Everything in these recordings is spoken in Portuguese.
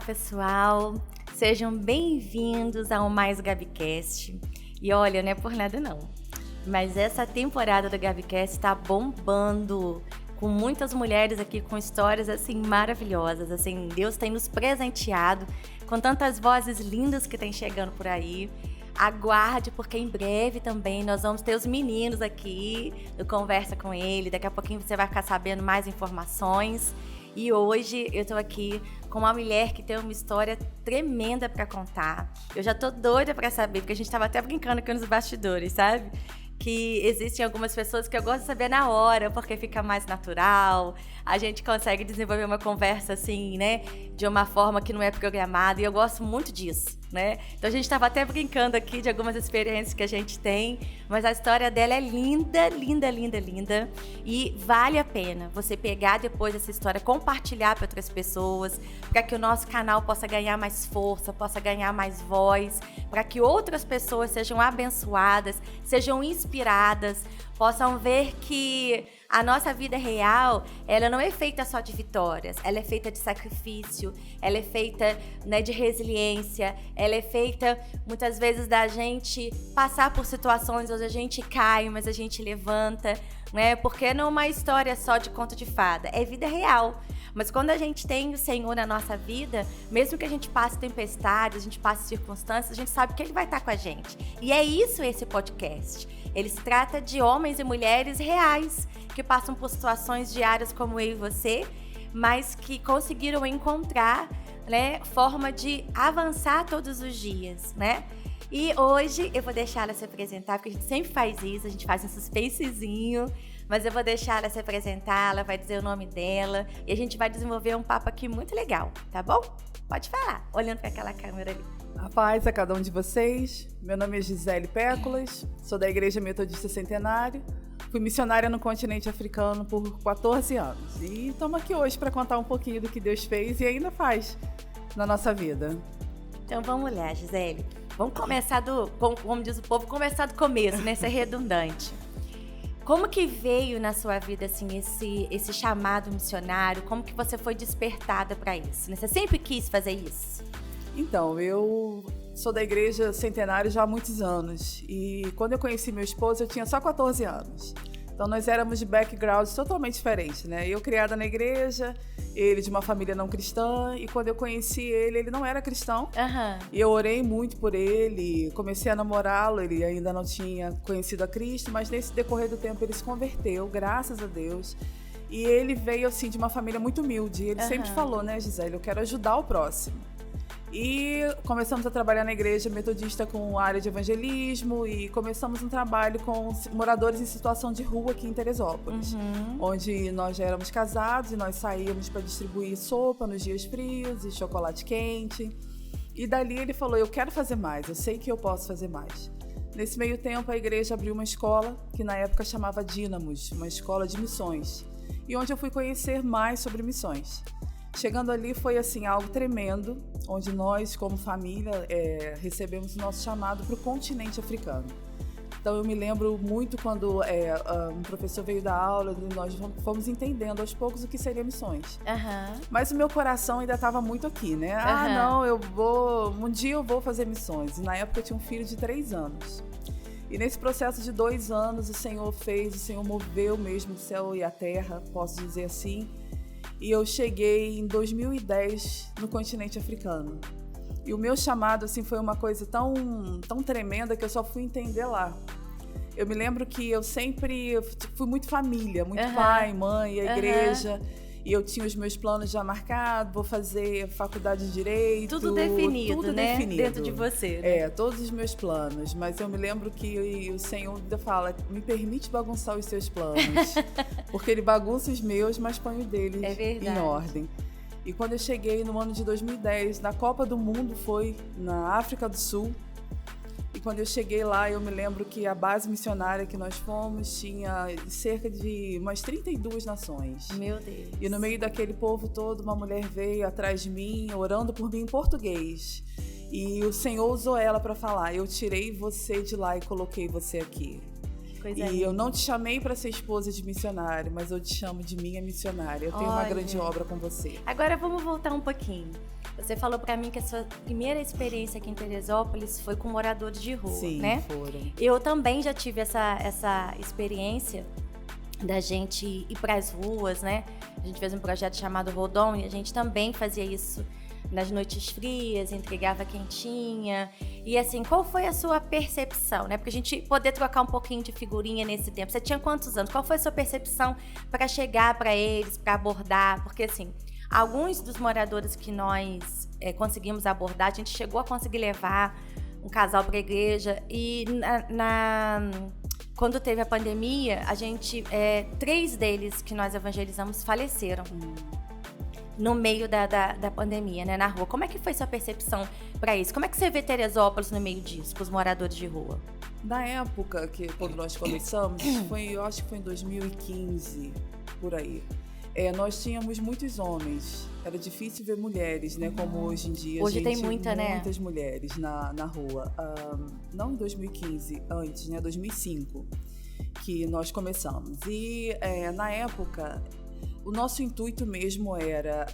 pessoal, sejam bem-vindos ao Mais Gabicast. E olha, não é por nada não, mas essa temporada do Gabicast está bombando, com muitas mulheres aqui com histórias assim maravilhosas, assim, Deus tem nos presenteado com tantas vozes lindas que tem chegando por aí. Aguarde, porque em breve também nós vamos ter os meninos aqui no Conversa com Ele. Daqui a pouquinho você vai ficar sabendo mais informações. E hoje eu tô aqui com uma mulher que tem uma história tremenda para contar. Eu já tô doida para saber, porque a gente tava até brincando aqui nos bastidores, sabe? Que existem algumas pessoas que eu gosto de saber na hora, porque fica mais natural, a gente consegue desenvolver uma conversa assim, né, de uma forma que não é programada, e eu gosto muito disso, né? Então a gente estava até brincando aqui de algumas experiências que a gente tem, mas a história dela é linda, linda, linda, linda, e vale a pena você pegar depois essa história, compartilhar para outras pessoas, para que o nosso canal possa ganhar mais força, possa ganhar mais voz, para que outras pessoas sejam abençoadas, sejam inspiradas, possam ver que a nossa vida real, ela não é feita só de vitórias, ela é feita de sacrifício, ela é feita, né, de resiliência, ela é feita muitas vezes da gente passar por situações onde a gente cai, mas a gente levanta, né? Porque não é uma história só de conto de fada, é vida real. Mas quando a gente tem o Senhor na nossa vida, mesmo que a gente passe tempestades, a gente passe circunstâncias, a gente sabe que Ele vai estar com a gente. E é isso esse podcast. Ele se trata de homens e mulheres reais, que passam por situações diárias como eu e você, mas que conseguiram encontrar, né, forma de avançar todos os dias, né? E hoje eu vou deixar ela se apresentar, porque a gente sempre faz isso, a gente faz um suspensezinho, mas eu vou deixar ela se apresentar, ela vai dizer o nome dela e a gente vai desenvolver um papo aqui muito legal, tá bom? Pode falar, olhando para aquela câmera ali. A paz a cada um de vocês. Meu nome é Gisele Péculas, sou da Igreja Metodista Centenário, fui missionária no continente africano por 14 anos e estamos aqui hoje para contar um pouquinho do que Deus fez e ainda faz na nossa vida. Então vamos lá, Gisele. Vamos começar como diz o povo, começar do começo, né? Ser redundante. Como que veio na sua vida, assim, esse chamado missionário? Como que você foi despertada para isso? Você sempre quis fazer isso? Então, eu sou da Igreja Centenário já há muitos anos. E quando eu conheci meu esposo, eu tinha só 14 anos. Então, nós éramos de backgrounds totalmente diferentes, né? Eu criada na igreja, ele de uma família não cristã. E quando eu conheci ele, ele não era cristão. Uhum. E eu orei muito por ele, comecei a namorá-lo. Ele ainda não tinha conhecido a Cristo, mas nesse decorrer do tempo ele se converteu, graças a Deus. E ele veio, assim, de uma família muito humilde. Ele sempre falou, né, Gisele, eu quero ajudar o próximo. E começamos a trabalhar na igreja metodista com a área de evangelismo e começamos um trabalho com moradores em situação de rua aqui em Teresópolis, onde nós já éramos casados e nós saíamos para distribuir sopa nos dias frios e chocolate quente. E dali ele falou, eu quero fazer mais, eu sei que eu posso fazer mais. Nesse meio tempo a igreja abriu uma escola que na época chamava Dínamos, uma escola de missões, e onde eu fui conhecer mais sobre missões. Chegando ali foi assim algo tremendo, onde nós, como família, recebemos o nosso chamado para o continente africano. Então eu me lembro muito quando um professor veio dar aula e nós fomos entendendo aos poucos o que seria missões. Mas o meu coração ainda estava muito aqui, né? Não, um dia eu vou fazer missões. E na época eu tinha um filho de 3 anos. E nesse processo de 2 anos o Senhor moveu mesmo o céu e a terra, posso dizer assim. E eu cheguei em 2010 no continente africano. E o meu chamado assim, foi uma coisa tão tremenda que eu só fui entender lá. Eu me lembro que eu sempre fui muito família, muito pai, mãe, a igreja. E eu tinha os meus planos já marcados, vou fazer faculdade de Direito. Tudo definido, tudo né? Definido. Dentro de você. Né? Todos os meus planos. Mas eu me lembro que o Senhor ainda fala, me permite bagunçar os seus planos. Porque Ele bagunça os meus, mas põe o deles em ordem. E quando eu cheguei no ano de 2010, na Copa do Mundo foi na África do Sul. E quando eu cheguei lá, eu me lembro que a base missionária que nós fomos tinha cerca de umas 32 nações. Meu Deus. E no meio daquele povo todo, uma mulher veio atrás de mim, orando por mim em português. E o Senhor usou ela para falar, eu tirei você de lá e coloquei você aqui. Coisa e linda. eu não te chamei para ser esposa de missionário, mas eu te chamo de minha missionária. Eu tenho uma grande obra com você. Agora vamos voltar um pouquinho. Você falou para mim que a sua primeira experiência aqui em Teresópolis foi com moradores de rua, Sim, né? foram. Eu também já tive essa experiência da gente ir para as ruas, né? A gente fez um projeto chamado Rodon e a gente também fazia isso nas noites frias, entregava quentinha. E assim, qual foi a sua percepção, né? Porque a gente poder trocar um pouquinho de figurinha nesse tempo. Você tinha quantos anos? Qual foi a sua percepção para chegar para eles, para abordar? Porque assim, alguns dos moradores que nós conseguimos abordar, a gente chegou a conseguir levar um casal para a igreja e quando teve a pandemia, a gente 3 deles que nós evangelizamos faleceram no meio da pandemia, né, na rua. Como é que foi sua percepção para isso? Como é que você vê Teresópolis no meio disso, com os moradores de rua? Na época quando nós começamos, eu acho que foi em 2015, por aí. Nós tínhamos muitos homens. Era difícil ver mulheres, né? Como hoje em dia. Hoje tem muitas mulheres na rua. Não em 2015, antes, né? 2005, que nós começamos. E na época, o nosso intuito mesmo era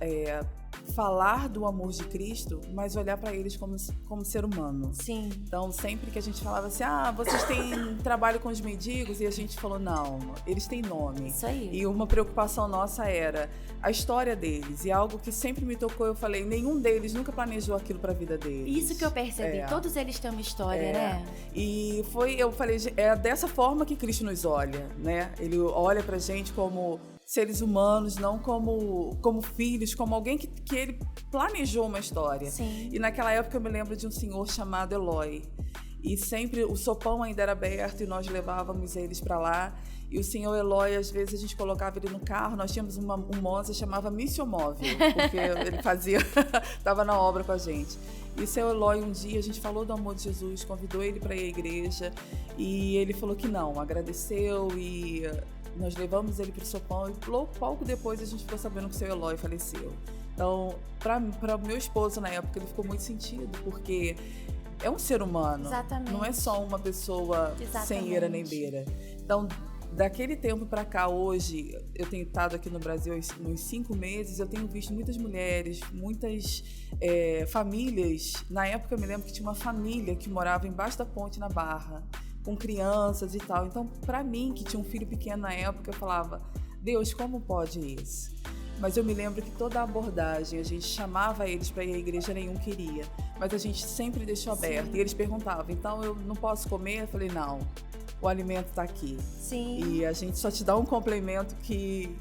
falar do amor de Cristo, mas olhar para eles como ser humano. Sim. Então, sempre que a gente falava assim, vocês têm trabalho com os mendigos, e a gente falou, não, eles têm nome. Isso aí. E uma preocupação nossa era a história deles, e algo que sempre me tocou, eu falei, nenhum deles nunca planejou aquilo para a vida deles. Isso que eu percebi, todos eles têm uma história, né? E eu falei, é dessa forma que Cristo nos olha, né? Ele olha pra gente como seres humanos, não como filhos, como alguém que ele planejou uma história. Sim. E naquela época eu me lembro de um senhor chamado Eloy. E sempre o sopão ainda era aberto e nós levávamos eles para lá. E o senhor Eloy, às vezes a gente colocava ele no carro. Nós tínhamos um Monza chamava Missiomóvel, porque ele estava na obra com a gente. E o seu Eloy, um dia, a gente falou do amor de Jesus, convidou ele para ir à igreja. E ele falou que não, agradeceu e nós levamos ele para o sopão. E pouco depois a gente ficou sabendo que o seu Eloy faleceu. Então, para o meu esposo na época, ele ficou muito sentido, porque é um ser humano. Exatamente. Não é só uma pessoa sem eira nem beira. Então, daquele tempo para cá, hoje, eu tenho estado aqui no Brasil nos 5 meses, eu tenho visto muitas mulheres, muitas famílias. Na época, eu me lembro que tinha uma família que morava embaixo da ponte na Barra, com crianças e tal. Então, para mim, que tinha um filho pequeno na época, eu falava, Deus, como pode isso? Mas eu me lembro que toda a abordagem, a gente chamava eles para ir à igreja, nenhum queria. Mas a gente sempre deixou aberto. Sim. E eles perguntavam, então eu não posso comer? Eu falei, não, o alimento está aqui. Sim. E a gente só te dá um complemento que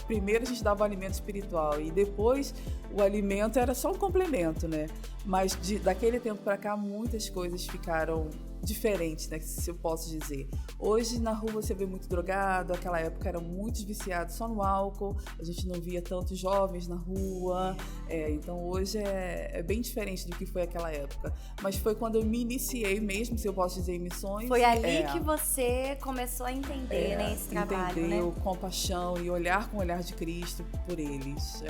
primeiro a gente dava o alimento espiritual e depois o alimento era só um complemento, né? Mas daquele tempo para cá muitas coisas ficaram diferentes, né, se eu posso dizer. Hoje na rua você vê muito drogado, naquela época eram muitos viciados só no álcool, a gente não via tantos jovens na rua, então hoje é bem diferente do que foi aquela época. Mas foi quando eu me iniciei mesmo, se eu posso dizer, em missões. Foi ali que você começou a entender, né, esse trabalho, entendeu, né? compaixão e olhar com o olhar de Cristo por eles.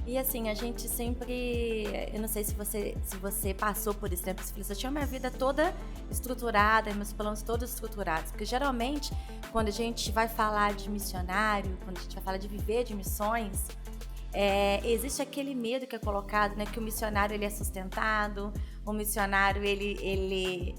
E assim, a gente sempre, eu não sei se você passou por esse tempo, você falou, eu tinha minha vida toda estruturada, meus planos todos estruturados, porque geralmente quando a gente vai falar de missionário, quando a gente vai falar de viver de missões, existe aquele medo que é colocado, né, que o missionário ele é sustentado, o missionário ele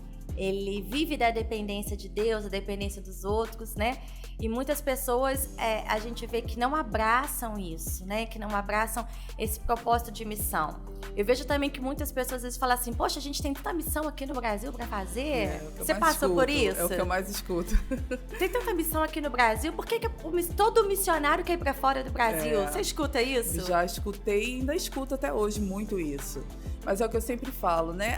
vive da dependência de Deus, da dependência dos outros, né? E muitas pessoas, a gente vê que não abraçam isso, né? Que não abraçam esse propósito de missão. Eu vejo também que muitas pessoas às vezes falam assim, poxa, a gente tem tanta missão aqui no Brasil para fazer. Você passou por isso? É o que eu mais escuto. Tem tanta missão aqui no Brasil, por que todo missionário quer ir para fora do Brasil? Você escuta isso? Já escutei e ainda escuto até hoje muito isso. Mas é o que eu sempre falo, né?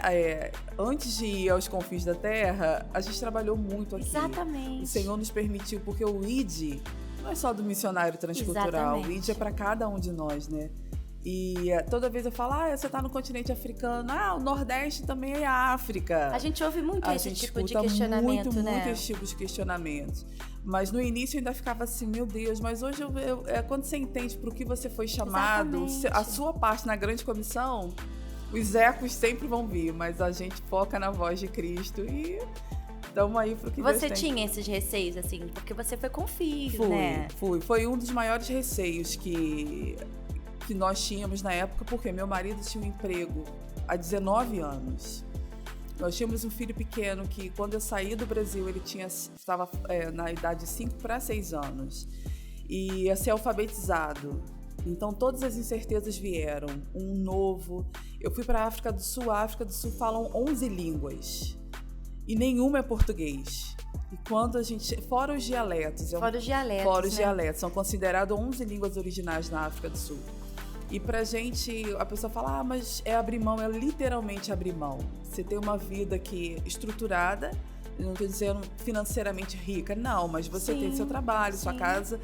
Antes de ir aos confins da terra, a gente trabalhou muito aqui. Exatamente. O Senhor nos permitiu, porque o ID não é só do missionário transcultural. Exatamente. O ID é para cada um de nós, né? E toda vez eu falo, você está no continente africano, o Nordeste também é a África. A gente ouve muito esse tipo de questionamento, né? Muito esse tipo de questionamentos. Mas no início eu ainda ficava assim, meu Deus, mas hoje quando você entende para o que você foi chamado, a sua parte na grande comissão, os ecos sempre vão vir, mas a gente foca na voz de Cristo e Estamos aí pro que Deus Você tem. tinha esses receios, assim? Porque você foi com filho, Fui, né? Foi um dos maiores receios que nós tínhamos na época, porque meu marido tinha um emprego há 19 anos. Nós tínhamos um filho pequeno que, quando eu saí do Brasil, ele estava na idade de 5 para 6 anos. E ia ser alfabetizado. Então, todas as incertezas vieram. Um novo. Eu fui para a África do Sul. A África do Sul falam 11 línguas. E nenhuma é português. E quando a gente... Fora os dialetos. Fora os dialetos, Fora os né? dialetos. São considerados 11 línguas originais na África do Sul. E pra gente, a pessoa fala, mas é abrir mão. É literalmente abrir mão. Você tem uma vida que estruturada, eu não estou dizendo financeiramente rica, não, mas você tem seu trabalho, sua casa,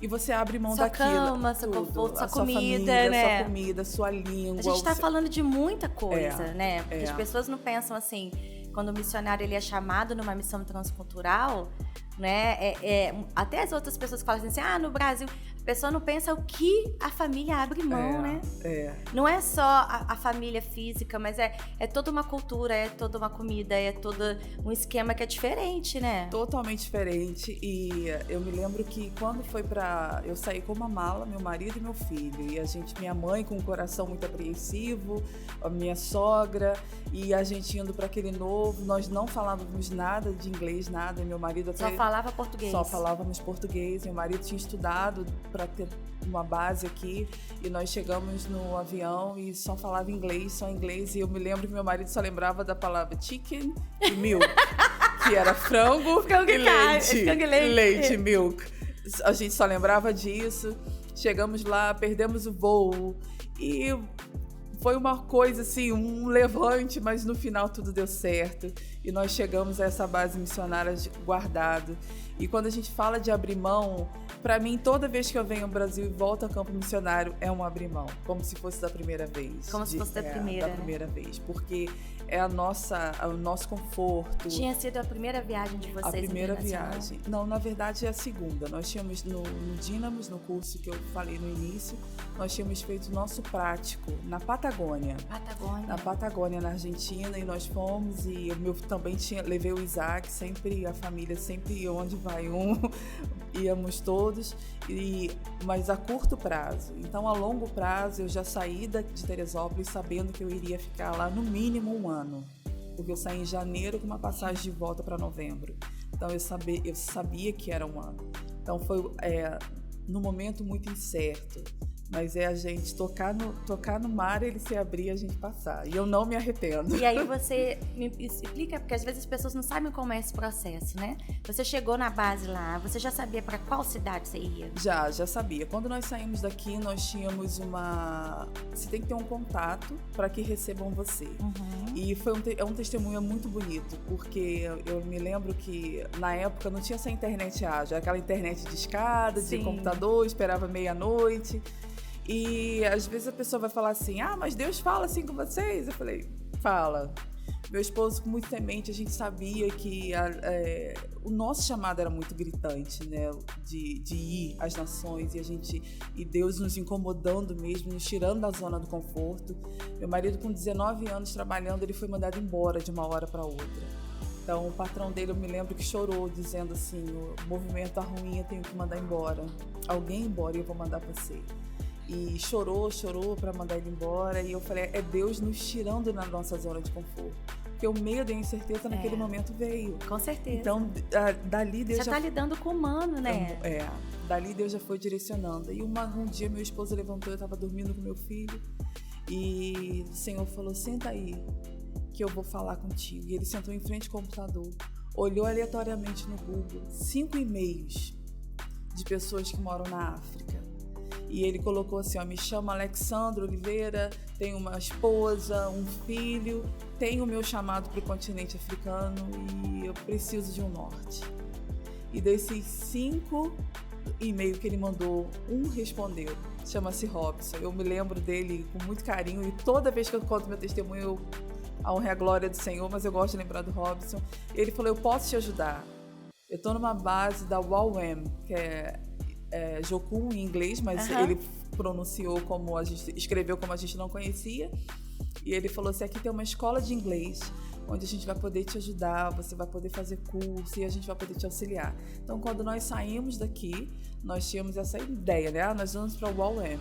e você abre mão sua daquilo. Cama, seu tudo. conforto, sua sua comida, família, né? Sua comida, sua língua. A gente está falando de muita coisa, né? Porque É. as pessoas não pensam assim, quando o missionário ele é chamado numa missão transcultural, né? Até as outras pessoas falam assim, no Brasil, a pessoa não pensa o que a família abre mão, né? Não é só a família física, mas é toda uma cultura, é toda uma comida, é todo um esquema que é diferente, né? Totalmente diferente. E eu me lembro que quando foi eu saí com uma mala, meu marido e meu filho. E minha mãe com um coração muito apreensivo, a minha sogra, e a gente indo para aquele novo. Nós não falávamos nada de inglês, nada. E meu marido até... Só falava português. Só falávamos português. Meu marido tinha estudado para ter uma base aqui, e nós chegamos no avião e só falava inglês, só inglês, e eu me lembro que meu marido só lembrava da palavra chicken e milk, que era frango e leite, milk. A gente só lembrava disso. Chegamos lá, perdemos o voo, e foi uma coisa assim, um levante, mas no final tudo deu certo, e nós chegamos a essa base missionária guardado. E quando a gente fala de abrir mão, para mim, toda vez que eu venho ao Brasil e volto a campo missionário, é um abrir mão, como se fosse da primeira vez. Como se fosse da primeira. Da primeira vez, porque é o nosso conforto. Tinha sido a primeira viagem de vocês? A primeira viagem. Não, na verdade é a segunda. Nós tínhamos no Dínamos, no curso que eu falei no início, nós tínhamos feito o nosso prático na Patagônia. Na Patagônia, na Argentina, e nós fomos, e eu também levei o Isaac, sempre, a família, sempre onde vai íamos todos, mas a curto prazo. Então, a longo prazo, eu já saí de Teresópolis sabendo que eu iria ficar lá no mínimo um ano, porque eu saí em janeiro com uma passagem de volta para novembro. Então, eu sabia que era um ano. Então, foi num momento muito incerto. Mas é a gente tocar no mar, ele se abrir e a gente passar. E eu não me arrependo. E aí você me explica, porque às vezes as pessoas não sabem como é esse processo, né? Você chegou na base lá, você já sabia para qual cidade você ia? Já sabia. Quando nós saímos daqui, nós tínhamos você tem que ter um contato para que recebam você. Uhum. E é um testemunho muito bonito, porque eu me lembro que na época não tinha essa internet ágil, aquela internet de escada, de computador, esperava meia-noite. E às vezes a pessoa vai falar assim, mas Deus fala assim com vocês? Eu falei, fala. Meu esposo, com muito temente, a gente sabia que o nosso chamado era muito gritante, né? De ir às nações, e Deus nos incomodando mesmo, nos tirando da zona do conforto. Meu marido, com 19 anos trabalhando, ele foi mandado embora de uma hora para outra. Então, o patrão dele, eu me lembro que chorou, dizendo assim, o movimento tá ruim, eu tenho que mandar embora. Alguém embora e eu vou mandar você. E chorou para mandar ele embora. E eu falei, é Deus nos tirando da nossa zona de conforto. Porque o medo e a incerteza naquele momento veio. Com certeza. Então, dali Deus já tá lidando com o humano, né? Dali Deus já foi direcionando. E um dia meu esposo levantou, eu estava dormindo com meu filho. E o Senhor falou, senta aí, que eu vou falar contigo. E ele sentou em frente ao computador, olhou aleatoriamente no Google 5 e-mails de pessoas que moram na África. E ele colocou assim, me chamo Alexandre Oliveira, tenho uma esposa, um filho, tenho o meu chamado para o continente africano e eu preciso de um norte. E desses 5 e-mails que ele mandou, um respondeu, chama-se Robson. Eu me lembro dele com muito carinho e toda vez que eu conto meu testemunho, a honra e a glória do Senhor, mas eu gosto de lembrar do Robson. Ele falou, eu posso te ajudar. Eu estou numa base da WAUM, que é Jocum em inglês, mas ele pronunciou escreveu como a gente não conhecia. E ele falou assim, aqui tem uma escola de inglês onde a gente vai poder te ajudar, você vai poder fazer curso e a gente vai poder te auxiliar. Então, quando nós saímos daqui, nós tínhamos essa ideia, né? Nós vamos para o UOL-M.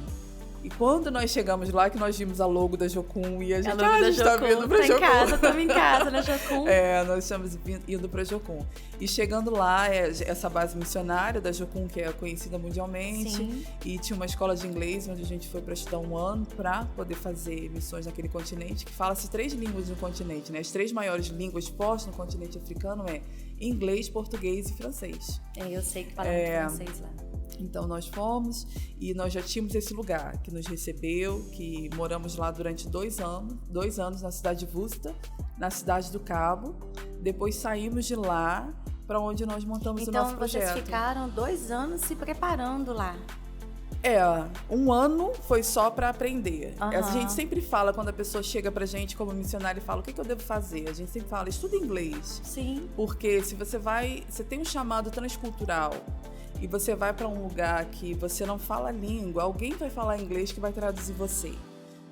E quando nós chegamos lá, que nós vimos a logo da Jocum e a gente, a gente tá vindo pra Jocum. Estamos em casa, na Jocum. Nós estamos indo pra Jocum. E chegando lá, essa base missionária da Jocum, que é conhecida mundialmente. Sim. E tinha uma escola de inglês, onde a gente foi para estudar 1 ano para poder fazer missões naquele continente, que fala-se 3 línguas no continente, né? As 3 maiores línguas postas no continente africano é inglês, português e francês. Eu sei que falam francês lá. Então, nós fomos e nós já tínhamos esse lugar que nos recebeu, que moramos lá durante 2 anos na cidade de Worcester, na cidade do Cabo. Depois saímos de lá para onde nós montamos o nosso projeto. Então, vocês ficaram 2 anos se preparando lá. 1 ano foi só para aprender. Uhum. A gente sempre fala, quando a pessoa chega pra gente como missionária e fala, o que eu devo fazer? A gente sempre fala, estuda inglês. Sim. Porque se você tem um chamado transcultural, e você vai para um lugar que você não fala a língua, alguém vai falar inglês que vai traduzir você.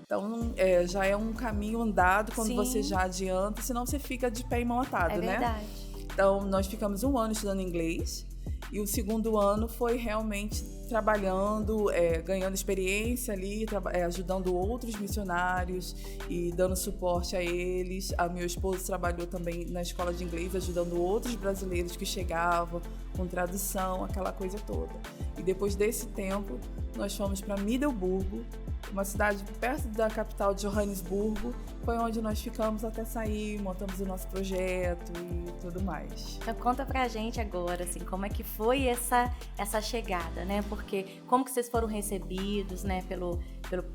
Então, já é um caminho andado quando você já adianta, senão você fica de pé e mão atada, né? É verdade. Então, nós ficamos 1 ano estudando inglês e o segundo ano foi realmente trabalhando, ganhando experiência ali, ajudando outros missionários e dando suporte a eles. Meu esposo trabalhou também na escola de inglês, ajudando outros brasileiros que chegavam, com tradução, aquela coisa toda. E depois desse tempo, nós fomos para Middelburgo, uma cidade perto da capital de Joanesburgo. Foi onde nós ficamos até sair, montamos o nosso projeto e tudo mais. Então conta pra gente agora, assim, como é que foi essa chegada, né? Porque como que vocês foram recebidos, né, pelo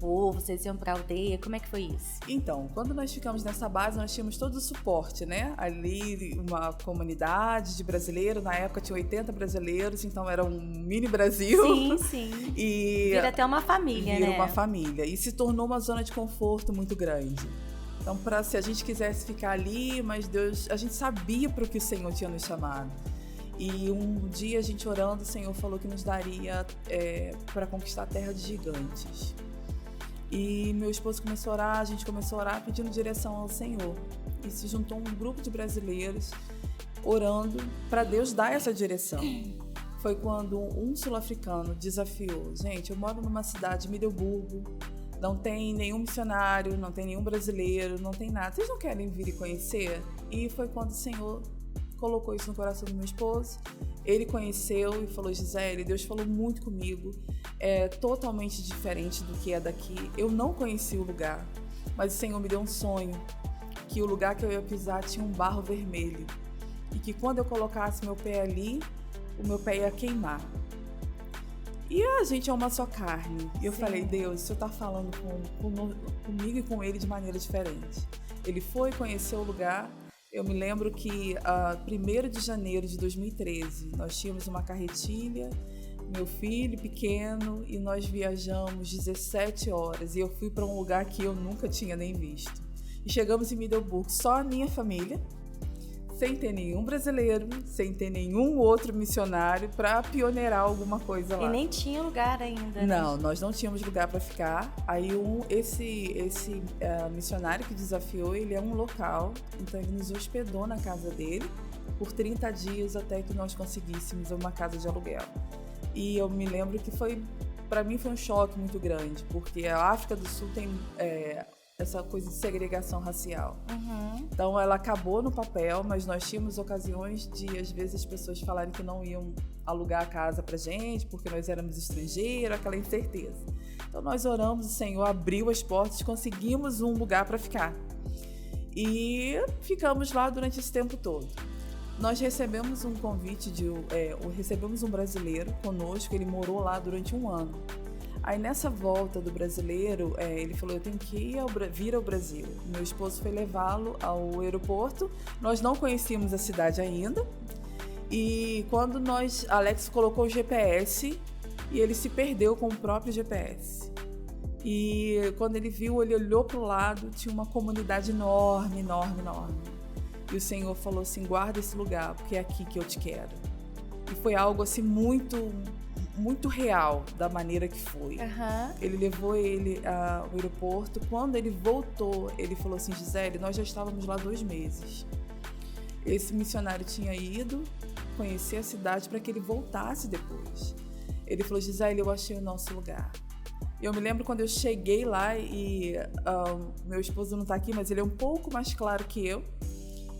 povo, vocês iam pra aldeia, como é que foi isso? Então, quando nós ficamos nessa base, nós tínhamos todo o suporte, né? Ali, uma comunidade de brasileiros, na época tinha 80 brasileiros, então era um mini Brasil. Sim, sim. E vira até uma família, vira né? uma família. E se tornou uma zona de conforto muito grande. Então, se a gente quisesse ficar ali, mas Deus, a gente sabia para o que o Senhor tinha nos chamado. E um dia a gente orando, o Senhor falou que nos daria para conquistar a terra de gigantes. E meu esposo começou a orar, a gente começou a orar pedindo direção ao Senhor. E se juntou um grupo de brasileiros orando para Deus dar essa direção. Foi quando um sul-africano desafiou. Gente, eu moro numa cidade, Middelburgo, não tem nenhum missionário, não tem nenhum brasileiro, não tem nada. Vocês não querem vir e conhecer? E foi quando o Senhor colocou isso no coração do meu esposo. Ele conheceu e falou, Gisele, Deus falou muito comigo. É totalmente diferente do que é daqui. Eu não conheci o lugar, mas o Senhor me deu um sonho, que o lugar que eu ia pisar tinha um barro vermelho. E que quando eu colocasse meu pé ali, o meu pé ia queimar. E a gente é uma só carne. E eu falei, Deus, o Senhor está falando comigo e com ele de maneira diferente. Ele foi conhecer o lugar. Eu me lembro que 1º de janeiro de 2013, nós tínhamos uma carretilha, meu filho pequeno, e nós viajamos 17 horas. E eu fui para um lugar que eu nunca tinha nem visto. E chegamos em Middelburgo, só a minha família, sem ter nenhum brasileiro, sem ter nenhum outro missionário para pioneirar alguma coisa lá. E nem tinha lugar ainda, né? Não, nós não tínhamos lugar para ficar. Aí esse missionário que desafiou, ele é um local, então ele nos hospedou na casa dele por 30 dias até que nós conseguíssemos uma casa de aluguel. E eu me lembro que para mim foi um choque muito grande, porque a África do Sul tem essa coisa de segregação racial. Uhum. Então ela acabou no papel, mas nós tínhamos ocasiões de, às vezes, as pessoas falarem que não iam alugar a casa pra gente, porque nós éramos estrangeiros, aquela incerteza. Então nós oramos, o Senhor abriu as portas, conseguimos um lugar para ficar. E ficamos lá durante esse tempo todo. Nós recebemos um convite, recebemos um brasileiro conosco, ele morou lá durante 1 ano. Aí nessa volta do brasileiro, ele falou, eu tenho que vir ao Brasil. Meu esposo foi levá-lo ao aeroporto, nós não conhecíamos a cidade ainda. E quando Alex colocou o GPS, e ele se perdeu com o próprio GPS. E quando ele viu, ele olhou para o lado, tinha uma comunidade enorme, enorme, enorme. E o Senhor falou assim, guarda esse lugar, porque é aqui que eu te quero. E foi algo assim muito muito real da maneira que foi. Ele levou ele ao aeroporto. Quando ele voltou, ele falou assim: Gisele, nós já estávamos lá 2 meses. Esse missionário tinha ido conhecer a cidade para que ele voltasse depois. Ele falou: Gisele, eu achei o nosso lugar. Eu me lembro quando eu cheguei lá e meu esposo não está aqui, mas ele é um pouco mais claro que eu.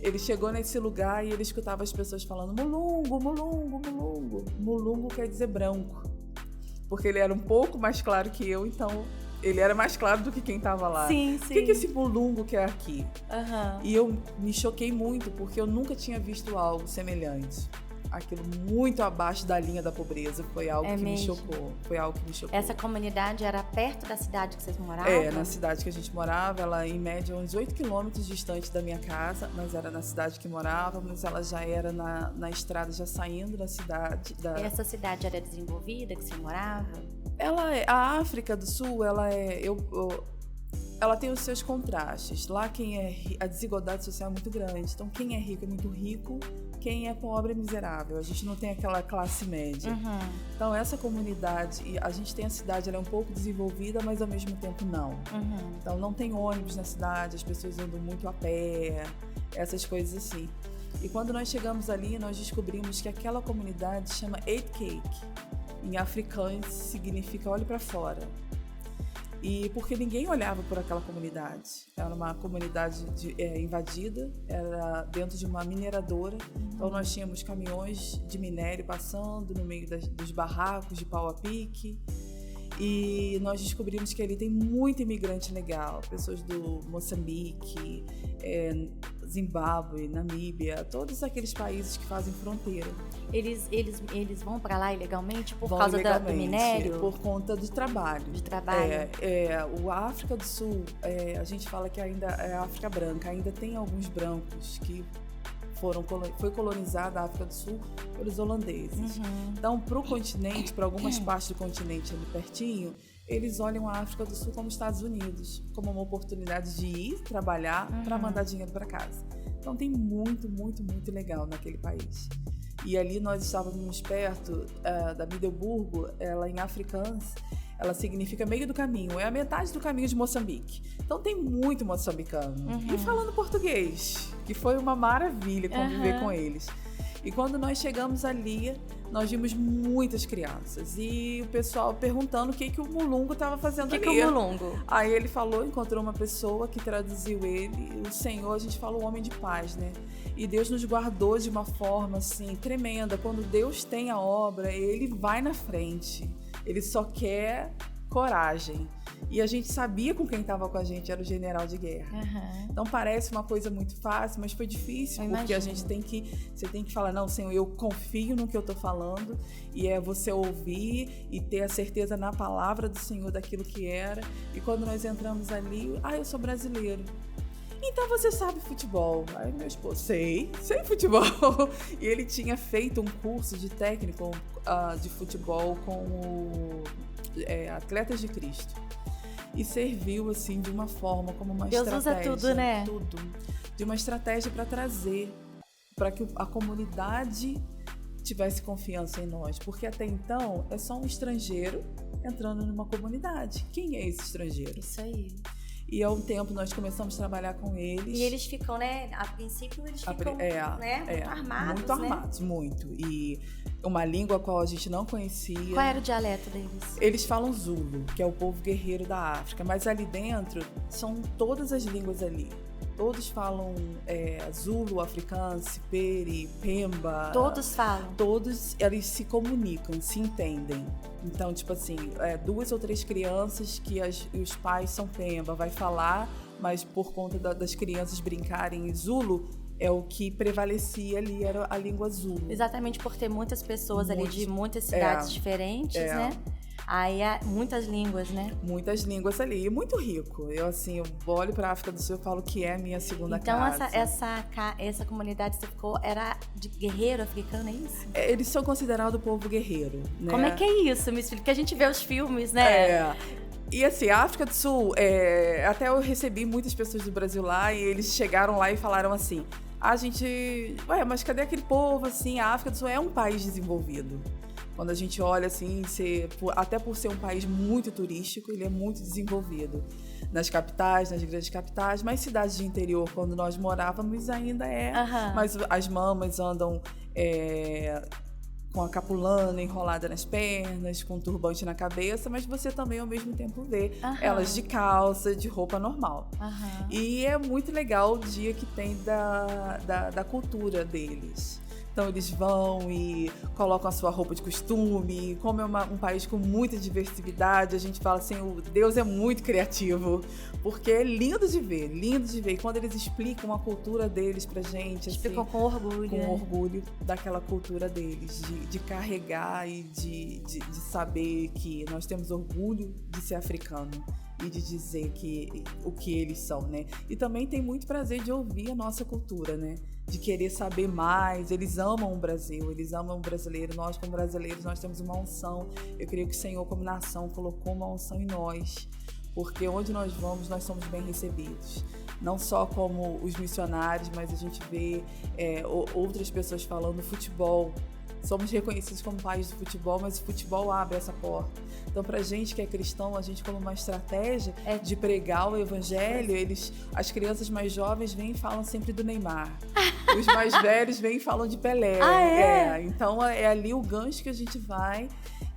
Ele chegou nesse lugar e ele escutava as pessoas falando mulungu, mulungu, mulungu. Mulungu quer dizer branco, porque ele era um pouco mais claro que eu, então ele era mais claro do que quem estava lá. Sim. O que esse mulungu quer aqui? E eu me choquei muito, porque eu nunca tinha visto algo semelhante. Aquilo muito abaixo da linha da pobreza foi algo que me chocou. Foi algo que me chocou. Essa comunidade era perto da cidade que vocês moravam? Na cidade que a gente morava, ela em média uns 8 quilômetros distante da minha casa, mas era na cidade que morávamos, ela já era na estrada, já saindo da cidade. Essa cidade era desenvolvida que você morava? A África do Sul, ela tem os seus contrastes. Lá a desigualdade social é muito grande. Então, quem é rico é muito rico, quem é pobre é miserável. A gente não tem aquela classe média. Então, essa comunidade, a gente tem a cidade, ela é um pouco desenvolvida, mas ao mesmo tempo não. Então, não tem ônibus na cidade, as pessoas andam muito a pé, essas coisas assim. E quando nós chegamos ali, nós descobrimos que aquela comunidade se chama Eat Cake. Em afrikaans significa olhe para fora. E porque ninguém olhava por aquela comunidade. Era uma comunidade invadida, era dentro de uma mineradora. Então nós tínhamos caminhões de minério passando no meio dos barracos de pau a pique. E nós descobrimos que ali tem muito imigrante legal, pessoas do Moçambique, Zimbábue, Namíbia, todos aqueles países que fazem fronteira. Eles vão para lá ilegalmente por causa do minério? Por conta do trabalho. De trabalho. O África do Sul, a gente fala que ainda é África branca, ainda tem alguns brancos que foi colonizada a África do Sul pelos holandeses. Então, para o continente, para algumas partes do continente ali pertinho, eles olham a África do Sul como Estados Unidos, como uma oportunidade de ir trabalhar para mandar dinheiro para casa. Então, tem muito, muito, muito legal naquele país. E ali nós estávamos perto da Middelburgo, ela em afrikaans, ela significa meio do caminho, é a metade do caminho de Moçambique. Então tem muito moçambicano. E falando português, que foi uma maravilha conviver com eles. E quando nós chegamos ali, nós vimos muitas crianças. E o pessoal perguntando o que o mulungu estava fazendo ali. O que é o mulungu? Aí ele falou, encontrou uma pessoa que traduziu ele. O Senhor, a gente fala o homem de paz, né? E Deus nos guardou de uma forma, assim, tremenda. Quando Deus tem a obra, Ele vai na frente. Ele só quer coragem. E a gente sabia com quem estava com a gente, era o general de guerra. Então parece uma coisa muito fácil, mas foi difícil, porque a gente você tem que falar, não, Senhor, eu confio no que eu estou falando, e é você ouvir e ter a certeza na palavra do Senhor daquilo que era. E quando nós entramos ali, eu sou brasileiro. Então você sabe futebol? Aí meu esposo, sei futebol. E ele tinha feito um curso de técnico de futebol com o Atletas de Cristo. E serviu, assim, de uma forma, como uma Deus estratégia. Deus usa tudo, né? Tudo. De uma estratégia para trazer, para que a comunidade tivesse confiança em nós. Porque até então, é só um estrangeiro entrando numa comunidade. Quem é esse estrangeiro? Isso aí. E há um tempo nós começamos a trabalhar com eles. E eles ficam, né? A princípio eles ficam armados, muito armados, muito. E uma língua a qual a gente não conhecia. Qual era o dialeto deles? Eles falam Zulu, que é o povo guerreiro da África. Mas ali dentro são todas as línguas ali. Todos falam Zulu, afrikaans, Siperi, Pemba. Todos falam? Todos, eles se comunicam, se entendem. Então, tipo assim, 2 ou 3 crianças que os pais são Pemba, vai falar, mas por conta das crianças brincarem em Zulu, é o que prevalecia ali, era a língua Zulu. Exatamente por ter muitas pessoas ali de muitas cidades diferentes, né? Aí há muitas línguas, né? Muitas línguas ali, e muito rico. Eu olho para a África do Sul e falo que é a minha segunda casa. Então essa comunidade que você ficou era de guerreiro africano, é isso? Eles são considerados o povo guerreiro, né? Como é que é isso, me explica? Porque a gente vê os filmes, né? E assim, a África do Sul, até eu recebi muitas pessoas do Brasil lá e eles chegaram lá e falaram assim, mas cadê aquele povo assim? A África do Sul é um país desenvolvido. Quando a gente olha assim, até por ser um país muito turístico, ele é muito desenvolvido. Nas capitais, nas grandes capitais, mas cidades de interior, quando nós morávamos, ainda é. Mas as mamas andam com a capulana enrolada nas pernas, com um turbante na cabeça, mas você também ao mesmo tempo vê elas de calça, de roupa normal. E é muito legal o dia que tem da cultura deles. Então eles vão e colocam a sua roupa de costume. Como é um país com muita diversidade, a gente fala assim, o Deus é muito criativo, porque é lindo de ver, lindo de ver. E quando eles explicam a cultura deles pra gente, explicam assim, com orgulho. Com orgulho daquela cultura deles, de carregar e de saber que nós temos orgulho de ser africano e de dizer o que eles são, né? E também tem muito prazer de ouvir a nossa cultura, né? De querer saber mais. Eles amam o Brasil, eles amam o brasileiro. Nós, como brasileiros, nós temos uma unção. Eu creio que o Senhor, como nação, colocou uma unção em nós, porque onde nós vamos, nós somos bem recebidos. Não só como os missionários, mas a gente vê outras pessoas falando futebol. Somos reconhecidos como país do futebol, mas o futebol abre essa porta. Então, pra gente que é cristão, a gente como uma estratégia de pregar o evangelho, as crianças mais jovens vêm e falam sempre do Neymar. Os mais velhos vêm e falam de Pelé. Então, é ali o gancho que a gente vai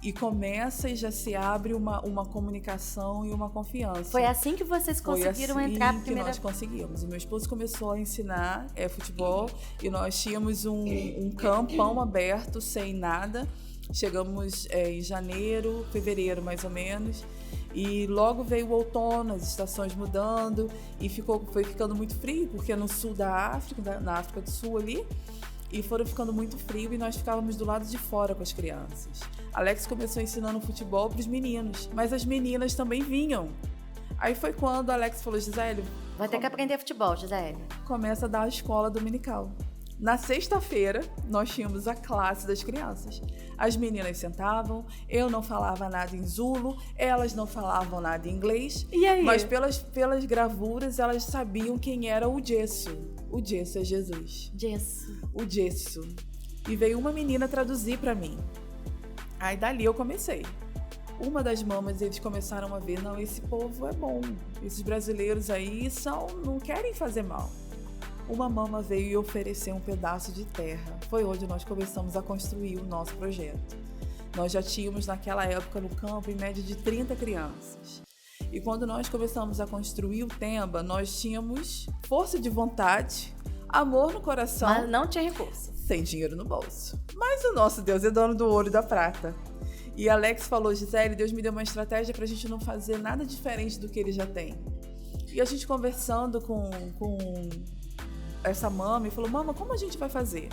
e começa e já se abre uma comunicação e uma confiança. Foi assim que vocês conseguiram entrar a primeira... Nós conseguimos. O meu esposo começou a ensinar futebol e nós tínhamos um campão aberto, sem nada. Chegamos em janeiro, fevereiro mais ou menos, e logo veio o outono, as estações mudando e foi ficando muito frio, porque no sul da África, na África do Sul ali, e foram ficando muito frio e nós ficávamos do lado de fora com as crianças. Alex começou ensinando futebol para os meninos, mas as meninas também vinham. Aí foi quando Alex falou, Gisele... Vai ter que aprender futebol, Gisele. Começa a dar a escola dominical. Na sexta-feira, nós tínhamos a classe das crianças. As meninas sentavam, eu não falava nada em Zulu, elas não falavam nada em inglês. E aí? Mas pelas gravuras, elas sabiam quem era o Gesso. O Gesso é Jesus. O Gesso. E veio uma menina traduzir para mim. Aí dali eu comecei. Uma das mamas, eles começaram a ver, não, esse povo é bom. Esses brasileiros aí não querem fazer mal. Uma mama veio e ofereceu um pedaço de terra. Foi onde nós começamos a construir o nosso projeto. Nós já tínhamos naquela época no campo em média de 30 crianças. E quando nós começamos a construir o Temba, nós tínhamos força de vontade, amor no coração. Mas não tinha recurso. Sem dinheiro no bolso. Mas o nosso Deus é dono do ouro e da prata. E Alex falou, Gisele, Deus me deu uma estratégia para a gente não fazer nada diferente do que ele já tem. E a gente conversando com essa mama e falou, mama, como a gente vai fazer?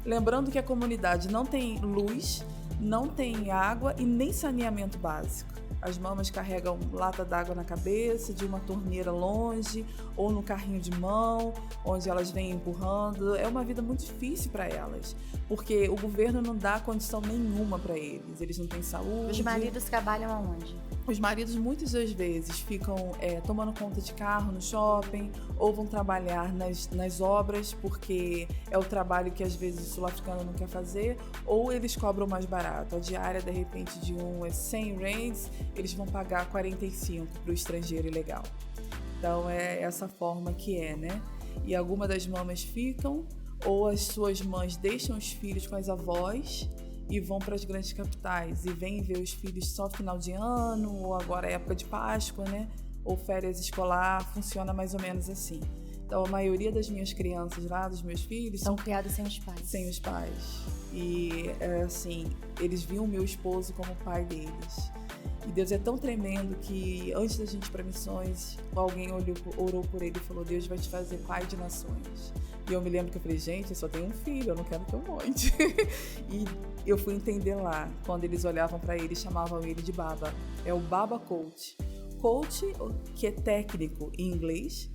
Lembrando que a comunidade não tem luz, não tem água e nem saneamento básico. As mamas carregam lata d'água na cabeça, de uma torneira longe, ou no carrinho de mão, onde elas vêm empurrando. É uma vida muito difícil para elas, porque o governo não dá condição nenhuma para eles. Eles não têm saúde. Os maridos trabalham aonde? Os maridos muitas das vezes ficam tomando conta de carro no shopping ou vão trabalhar nas obras, porque é o trabalho que às vezes o sul-africano não quer fazer, ou eles cobram mais barato. A diária, de repente, de um é 100 rands, eles vão pagar 45 para o estrangeiro ilegal. Então é essa forma que né? E algumas das mamas ficam, ou as suas mães deixam os filhos com as avós e vão para as grandes capitais e vêm ver os filhos só final de ano, ou agora é época de Páscoa, né? Ou férias escolar, funciona mais ou menos assim. Então a maioria das minhas crianças lá, dos meus filhos, são criados sem os pais. Sem os pais. E assim, eles viam o meu esposo como pai deles. E Deus é tão tremendo que antes da gente ir para missões, alguém orou por ele e falou, Deus vai te fazer pai de nações. E eu me lembro que eu falei, gente, eu só tenho um filho, eu não quero ter um monte. E eu fui entender lá, quando eles olhavam para ele, chamavam ele de Baba. É o Baba Coach. Coach, que é técnico em inglês,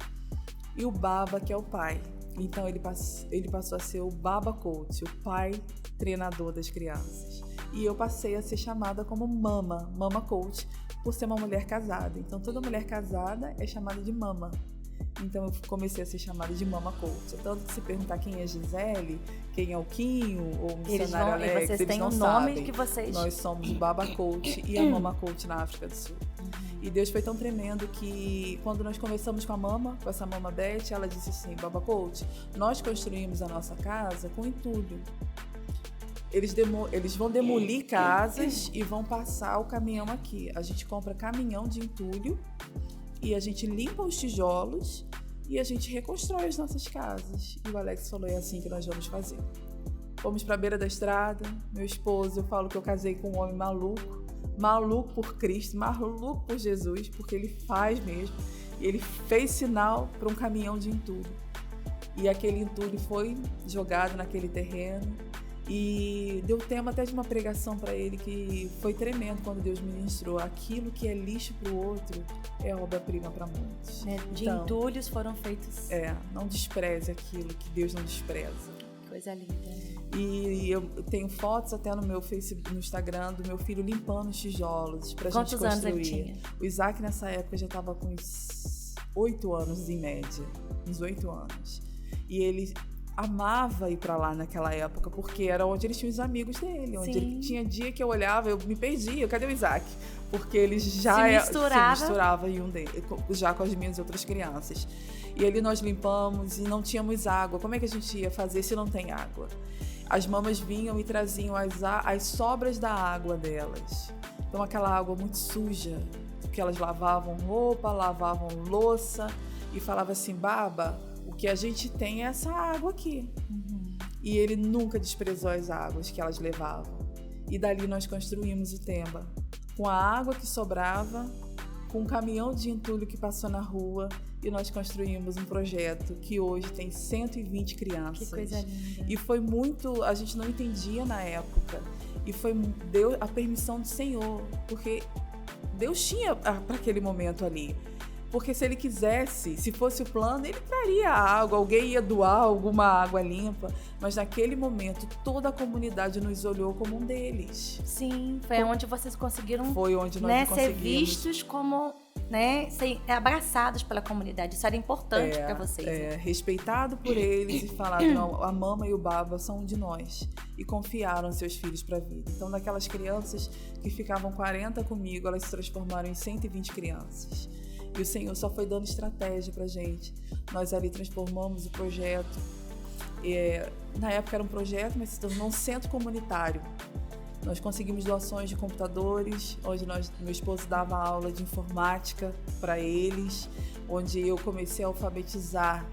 e o Baba, que é o pai. Então ele passou a ser o Baba Coach, o pai treinador das crianças. E eu passei a ser chamada como Mama Coach, por ser uma mulher casada. Então toda mulher casada é chamada de Mama. Então eu comecei a ser chamada de Mama Coach. Tanto que se perguntar quem é Gisele, quem é o Quinho, ou o missionário Alex, vocês eles têm não um nome sabem. que vocês... Nós somos o Baba Coach e a Mama Coach na África do Sul. E Deus foi tão tremendo que quando nós conversamos com a Mama, com essa Mama Beth, ela disse assim: Baba Coach, nós construímos a nossa casa com entulho. Eles vão demolir casas e vão passar o caminhão aqui. A gente compra caminhão de entulho e a gente limpa os tijolos e a gente reconstrói as nossas casas. E o Alex falou: é assim que nós vamos fazer. Fomos para a beira da estrada. Meu esposo, eu falo que eu casei com um homem maluco por Cristo, maluco por Jesus, porque ele faz mesmo. E ele fez sinal para um caminhão de entulho. E aquele entulho foi jogado naquele terreno. E deu tema até de uma pregação para ele que foi tremendo quando Deus ministrou: aquilo que é lixo para o outro é obra-prima para muitos. De entulhos foram feitos. Não despreze aquilo que Deus não despreza. Coisa linda. E eu tenho fotos até no meu Facebook, no Instagram, do meu filho limpando os tijolos pra gente construir. Quantos anos ele tinha? O Isaac nessa época já estava com uns 8 anos em média, uns 8 anos. E ele amava ir pra lá naquela época, porque era onde eles tinham os amigos dele, onde ele tinha dia que eu olhava, eu me perdia, cadê o Isaac? Porque ele já se misturava em um deles, já com as minhas outras crianças. E ali nós limpamos e não tínhamos água. Como é que a gente ia fazer se não tem água? As mamas vinham e traziam as sobras da água delas. Então aquela água muito suja, que elas lavavam roupa, lavavam louça, e falava assim: Baba, o que a gente tem é essa água aqui. E ele nunca desprezou as águas que elas levavam. E dali nós construímos o Temba, com a água que sobrava, com um caminhão de entulho que passou na rua, e nós construímos um projeto que hoje tem 120 crianças. Que coisa linda. E foi muito... A gente não entendia na época. E deu a permissão do Senhor, porque Deus tinha para aquele momento ali. Porque se ele quisesse, se fosse o plano, ele traria água, alguém ia doar alguma água limpa. Mas naquele momento, toda a comunidade nos olhou como um deles. Sim, foi onde vocês conseguiram, foi onde nós ser vistos como, ser abraçados pela comunidade. Isso era importante para vocês. Respeitado por eles e falado: não, a Mama e o Baba são um de nós. E confiaram seus filhos para a vida. Então, daquelas crianças que ficavam 40 comigo, elas se transformaram em 120 crianças. E o Senhor só foi dando estratégia pra gente. Nós ali transformamos o projeto. Na época era um projeto, mas se tornou um centro comunitário. Nós conseguimos doações de computadores, onde meu esposo dava aula de informática para eles, onde eu comecei a alfabetizar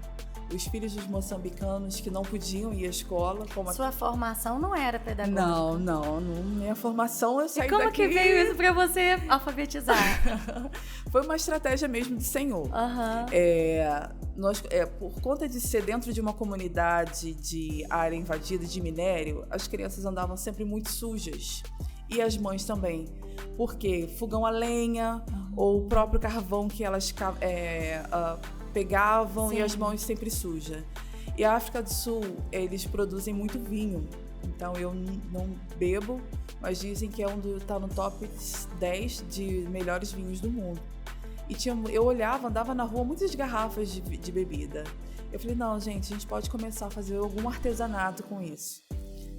os filhos dos moçambicanos que não podiam ir à escola. Sua formação não era pedagógica? Não. Minha formação eu saí daqui... E como que veio isso para você alfabetizar? Foi uma estratégia mesmo do Senhor. Por conta de ser dentro de uma comunidade de área invadida de minério, as crianças andavam sempre muito sujas. E as mães também. Porque fogão a lenha, ou o próprio carvão que elas pegavam. Sim. E as mãos sempre sujas. E a África do Sul, eles produzem muito vinho. Então eu não bebo, mas dizem que tá no top 10 de melhores vinhos do mundo. E eu olhava, andava na rua, muitas garrafas de bebida. Eu falei: não, gente, a gente pode começar a fazer algum artesanato com isso.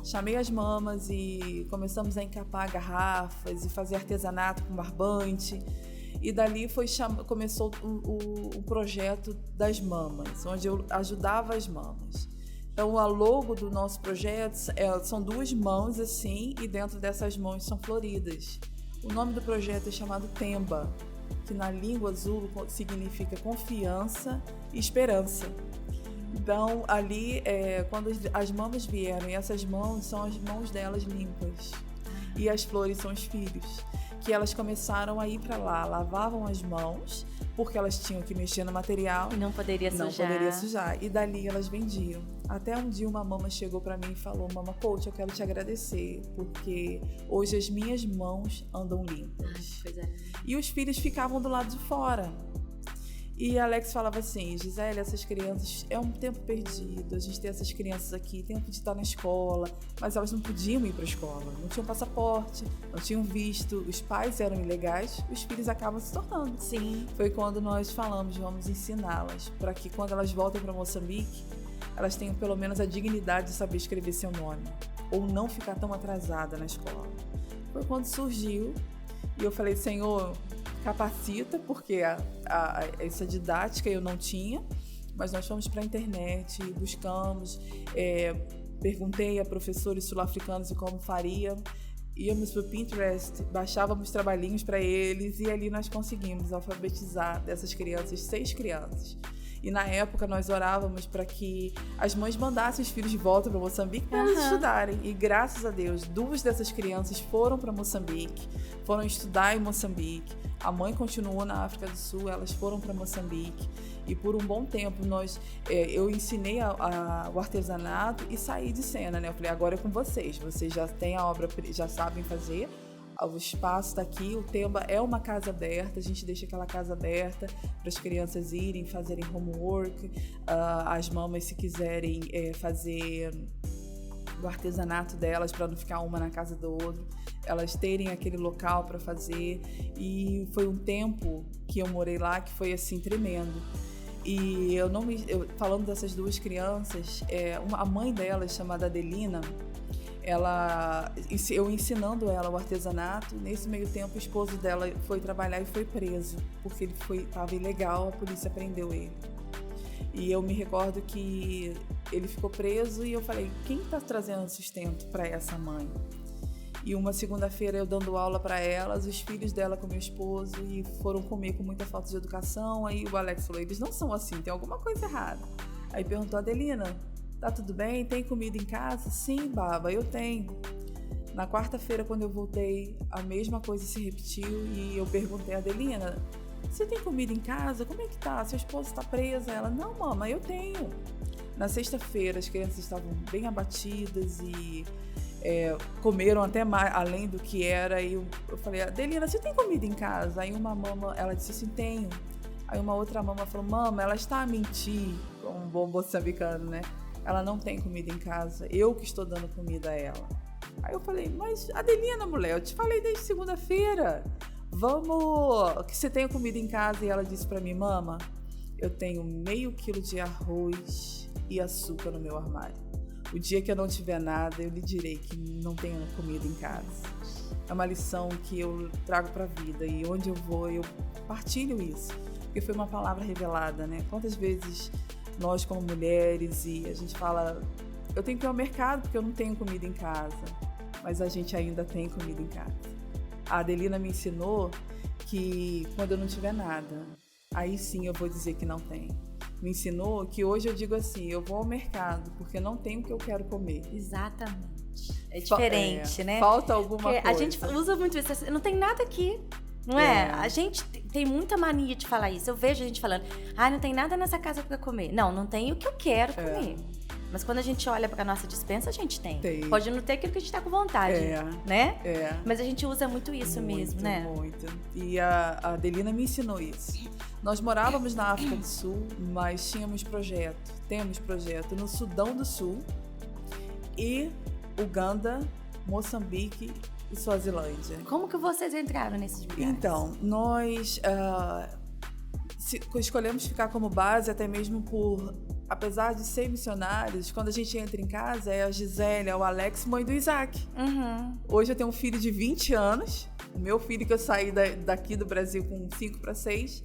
Chamei as mamas e começamos a encapar garrafas e fazer artesanato com barbante. E dali começou o projeto das mamas, onde eu ajudava as mamas. Então, a logo do nosso projeto são 2 mãos assim, e dentro dessas mãos são floridas. O nome do projeto é chamado Temba, que na língua azul significa confiança e esperança. Então, ali, quando as mamas vieram, e essas mãos são as mãos delas limpas, e as flores são os filhos, que elas começaram a ir para lá, lavavam as mãos, porque elas tinham que mexer no material. E não poderia sujar. E dali elas vendiam. Até um dia uma mama chegou para mim e falou: Mama Coach, eu quero te agradecer, porque hoje as minhas mãos andam limpas. Pois é. E os filhos ficavam do lado de fora. E a Alex falava assim, Gisele, essas crianças, é um tempo perdido, a gente tem essas crianças aqui, tempo de estar na escola, mas elas não podiam ir para a escola, não tinham passaporte, não tinham visto, os pais eram ilegais, os filhos acabam se tornando. Sim. Foi quando nós falamos, vamos ensiná-las, para que quando elas voltem para Moçambique, elas tenham pelo menos a dignidade de saber escrever seu nome, ou não ficar tão atrasada na escola. Foi quando surgiu, e eu falei, Senhor, capacita, porque essa didática eu não tinha, mas nós fomos para a internet, buscamos, perguntei a professores sul-africanos de como faria, íamos para o Pinterest, baixávamos trabalhinhos para eles e ali nós conseguimos alfabetizar dessas crianças 6 crianças. E na época nós orávamos para que as mães mandassem os filhos de volta para Moçambique para eles estudarem. E graças a Deus, 2 dessas crianças foram para Moçambique, foram estudar em Moçambique. A mãe continuou na África do Sul, elas foram para Moçambique. E por um bom tempo eu ensinei o artesanato e saí de cena, né? Eu falei, agora é com vocês já têm a obra, já sabem fazer. O espaço está aqui, o Temba é uma casa aberta, a gente deixa aquela casa aberta para as crianças irem, fazerem homework, as mamas se quiserem fazer o artesanato delas para não ficar uma na casa do outro, elas terem aquele local para fazer. E foi um tempo que eu morei lá que foi assim tremendo. E falando dessas 2 crianças, a mãe delas, chamada Adelina, eu ensinando ela o artesanato, nesse meio tempo o esposo dela foi trabalhar e foi preso, porque ele estava ilegal, a polícia prendeu ele. E eu me recordo que ele ficou preso e eu falei, quem está trazendo sustento para essa mãe? E uma segunda-feira eu dando aula para elas, os filhos dela com meu esposo, e foram comer com muita falta de educação. Aí o Alex falou, eles não são assim, tem alguma coisa errada. Aí perguntou a Adelina, tá tudo bem? Tem comida em casa? Sim, Baba, eu tenho. Na quarta-feira, quando eu voltei, a mesma coisa se repetiu e eu perguntei a Adelina, você tem comida em casa? Como é que tá? Seu esposo está preso? Ela, não, mama, eu tenho. Na sexta-feira, as crianças estavam bem abatidas e comeram até mais, além do que era. E eu falei, Adelina, você tem comida em casa? Aí uma mama, ela disse assim, tenho. Aí uma outra mama falou, mama, ela está a mentir, como um bom moçambicano, né? Ela não tem comida em casa, eu que estou dando comida a ela. Aí eu falei, mas Adelina, mulher, eu te falei desde segunda-feira, vamos, que você tenha comida em casa. E ela disse pra mim, mama, eu tenho meio quilo de arroz e açúcar no meu armário. O dia que eu não tiver nada, eu lhe direi que não tenho comida em casa. É uma lição que eu trago pra vida e onde eu vou, eu partilho isso. Porque foi uma palavra revelada, né? Quantas vezes nós como mulheres e a gente fala, eu tenho que ir ao mercado porque eu não tenho comida em casa, mas a gente ainda tem comida em casa. A Adelina me ensinou que quando eu não tiver nada, aí sim eu vou dizer que não tem. Me ensinou que hoje eu digo assim, eu vou ao mercado porque não tenho o que eu quero comer. Exatamente. É diferente, né? Falta alguma coisa. A gente usa muito isso, não tem nada aqui. Não é? A gente tem muita mania de falar isso. Eu vejo a gente falando, não tem nada nessa casa pra comer. Não tem o que eu quero comer. Mas quando a gente olha pra nossa despensa, a gente tem. Pode não ter aquilo que a gente tá com vontade, né? Mas a gente usa muito isso mesmo, né? Muito. E a Adelina me ensinou isso. Nós morávamos na África do Sul, mas temos projeto no Sudão do Sul e Uganda, Moçambique e Suazilândia. Como que vocês entraram nesses lugares? Então, nós escolhemos ficar como base até mesmo apesar de ser missionários, quando a gente entra em casa, é a Gisele, é o Alex, mãe do Isaac. Hoje eu tenho um filho de 20 anos, o meu filho que eu saí daqui do Brasil com 5 para 6,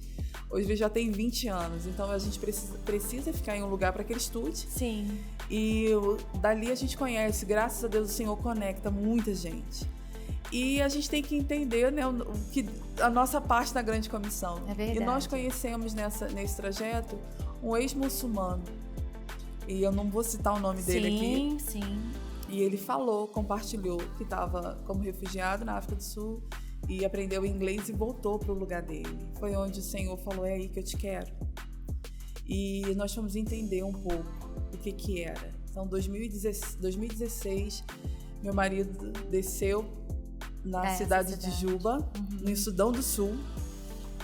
hoje ele já tem 20 anos, então a gente precisa ficar em um lugar para que ele estude. Sim. E dali a gente conhece, graças a Deus o Senhor conecta muita gente. E a gente tem que entender, né, a nossa parte na grande comissão. É verdade. E nós conhecemos nesse trajeto um ex-muçulmano. E eu não vou citar o nome dele aqui. Sim. E ele compartilhou que estava como refugiado na África do Sul e aprendeu inglês e voltou para o lugar dele. Foi onde o Senhor falou, é aí que eu te quero. E nós fomos entender um pouco o que era. Então, 2016, meu marido desceu na cidade de Juba, no Sudão do Sul,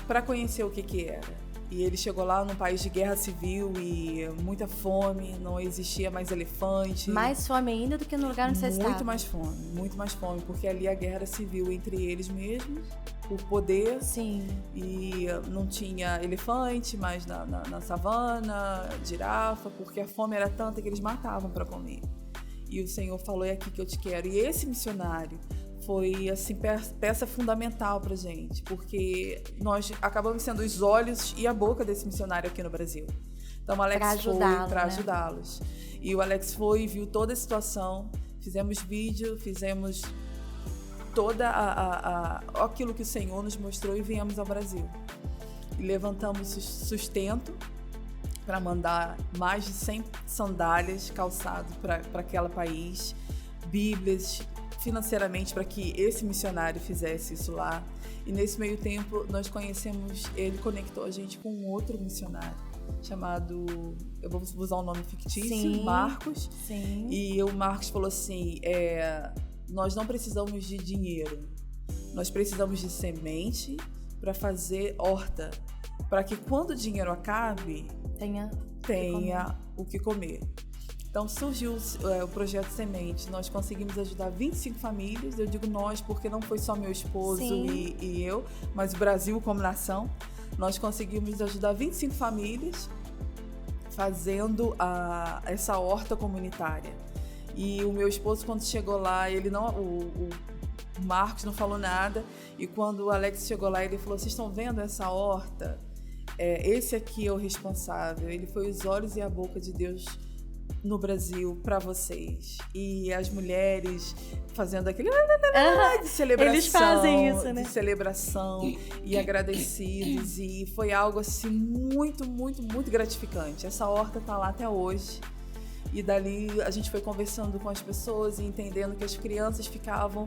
para conhecer o que era. E ele chegou lá num país de guerra civil e muita fome, não existia mais elefante. Mais fome ainda do que no lugar onde você estava. Muito mais fome, porque ali a guerra era civil entre eles mesmos, por poder. Sim. E não tinha elefante mais na savana, girafa, porque a fome era tanta que eles matavam para comer. E o Senhor falou, é aqui que eu te quero. E esse missionário foi assim, peça fundamental pra gente, porque nós acabamos sendo os olhos e a boca desse missionário aqui no Brasil. Então o Alex foi para ajudá-los. E o Alex foi e viu toda a situação, fizemos vídeo, fizemos toda aquilo que o Senhor nos mostrou e viemos ao Brasil. E levantamos sustento para mandar mais de 100 sandálias, calçados para aquele país, bíblias, financeiramente para que esse missionário fizesse isso lá. E nesse meio tempo nós conhecemos, ele conectou a gente com um outro missionário chamado, eu vou usar um nome fictício, sim, Marcos. Sim. E o Marcos falou assim, nós não precisamos de dinheiro, nós precisamos de semente para fazer horta, para que quando o dinheiro acabe, tenha o que comer. Então surgiu o projeto Semente, nós conseguimos ajudar 25 famílias, eu digo nós porque não foi só meu esposo e eu, mas o Brasil como nação. Nós conseguimos ajudar 25 famílias fazendo essa horta comunitária. E o meu esposo, quando chegou lá, o Marcos não falou nada, e quando o Alex chegou lá, ele falou, vocês estão vendo essa horta? Esse aqui é o responsável, ele foi os olhos e a boca de Deus no Brasil para vocês. E as mulheres fazendo aquele de celebração, eles fazem isso, né? De celebração e agradecidos, e foi algo assim muito, muito, muito gratificante. Essa horta tá lá até hoje. E dali a gente foi conversando com as pessoas e entendendo que as crianças ficavam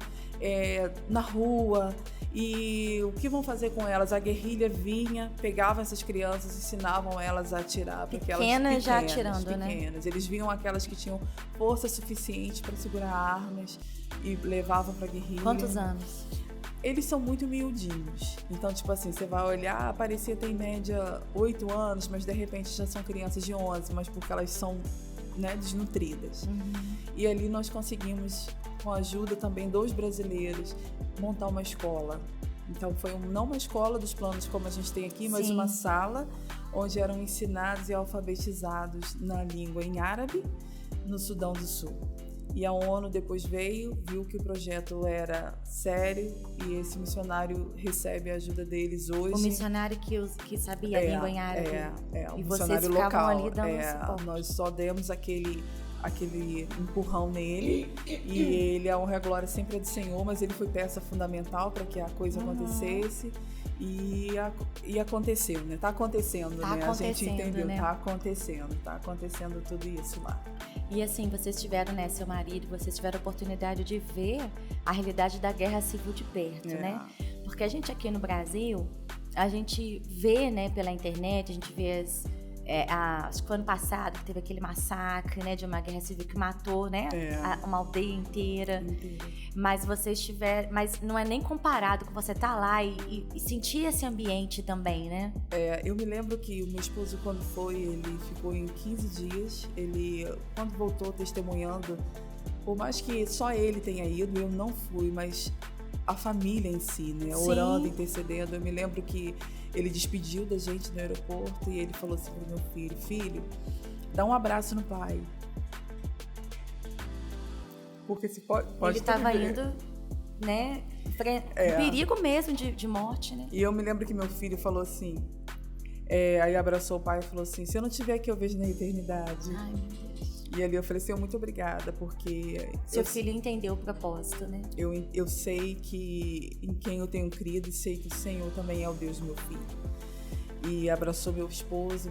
na rua, e o que vão fazer com elas? A guerrilha vinha, pegava essas crianças, ensinavam elas a atirar. Pequenas já atirando, né? Eles viam aquelas que tinham força suficiente para segurar armas e levavam para a guerrilha. Quantos anos? Eles são muito miudinhos. Então, tipo assim, você vai olhar, parecia ter em média 8 anos, mas de repente já são crianças de 11, mas porque elas são, né, desnutridas. Uhum. E ali nós conseguimos, com a ajuda também dos brasileiros, montar uma escola. Então foi não uma escola dos planos como a gente tem aqui, mas Sim. uma sala onde eram ensinados e alfabetizados na língua em árabe, no Sudão do Sul. E a ONU depois viu que o projeto era sério, e esse missionário recebe a ajuda deles hoje. O missionário que sabia a língua em árabe. Um e missionário vocês ficavam local. Ali dando suporte. Nós só demos aquele empurrão nele, e ele, a honra e a glória sempre é do Senhor, mas ele foi peça fundamental para que a coisa acontecesse. E aconteceu, né? Tá acontecendo, né? A gente entendeu, né? Tá acontecendo tudo isso lá. E assim, vocês tiveram, né, seu marido, vocês tiveram a oportunidade de ver a realidade da guerra civil de perto, né? Porque a gente aqui no Brasil, a gente vê, né, pela internet, a gente vê acho que foi ano passado que teve aquele massacre, né, de uma guerra civil que matou, né, uma aldeia inteira. Mas vocês tiveram, mas não é nem comparado com você estar lá e sentir esse ambiente também, né? Eu me lembro que o meu esposo, quando foi, ele ficou em 15 dias. Ele, quando voltou testemunhando, por mais que só ele tenha ido, eu não fui, mas a família em si, né, orando, intercedendo. Eu me lembro que ele despediu da gente no aeroporto e ele falou assim pro meu filho: filho, dá um abraço no pai. Porque se pode ele estava indo, né, perigo mesmo de morte, né? E eu me lembro que meu filho falou assim, aí abraçou o pai e falou assim: se eu não tiver aqui, eu vejo na eternidade. Ai, meu Deus. E ali eu falei assim: muito obrigada, porque... Seu filho entendeu o propósito, né? Eu sei que em quem eu tenho crido, e sei que o Senhor também é o Deus do meu filho. E abraçou meu esposo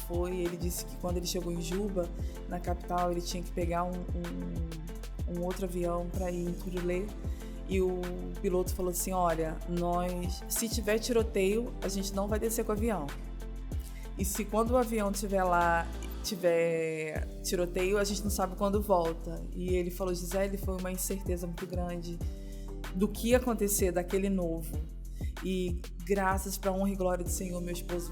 foi, e ele disse que quando ele chegou em Juba, na capital, ele tinha que pegar um outro avião para ir em Turulé. E o piloto falou assim: olha, se tiver tiroteio, a gente não vai descer com o avião. E se quando o avião estiver lá, tiver tiroteio, a gente não sabe quando volta. E ele falou: Gisele, foi uma incerteza muito grande do que ia acontecer daquele novo. E graças para a honra e glória do Senhor, meu esposo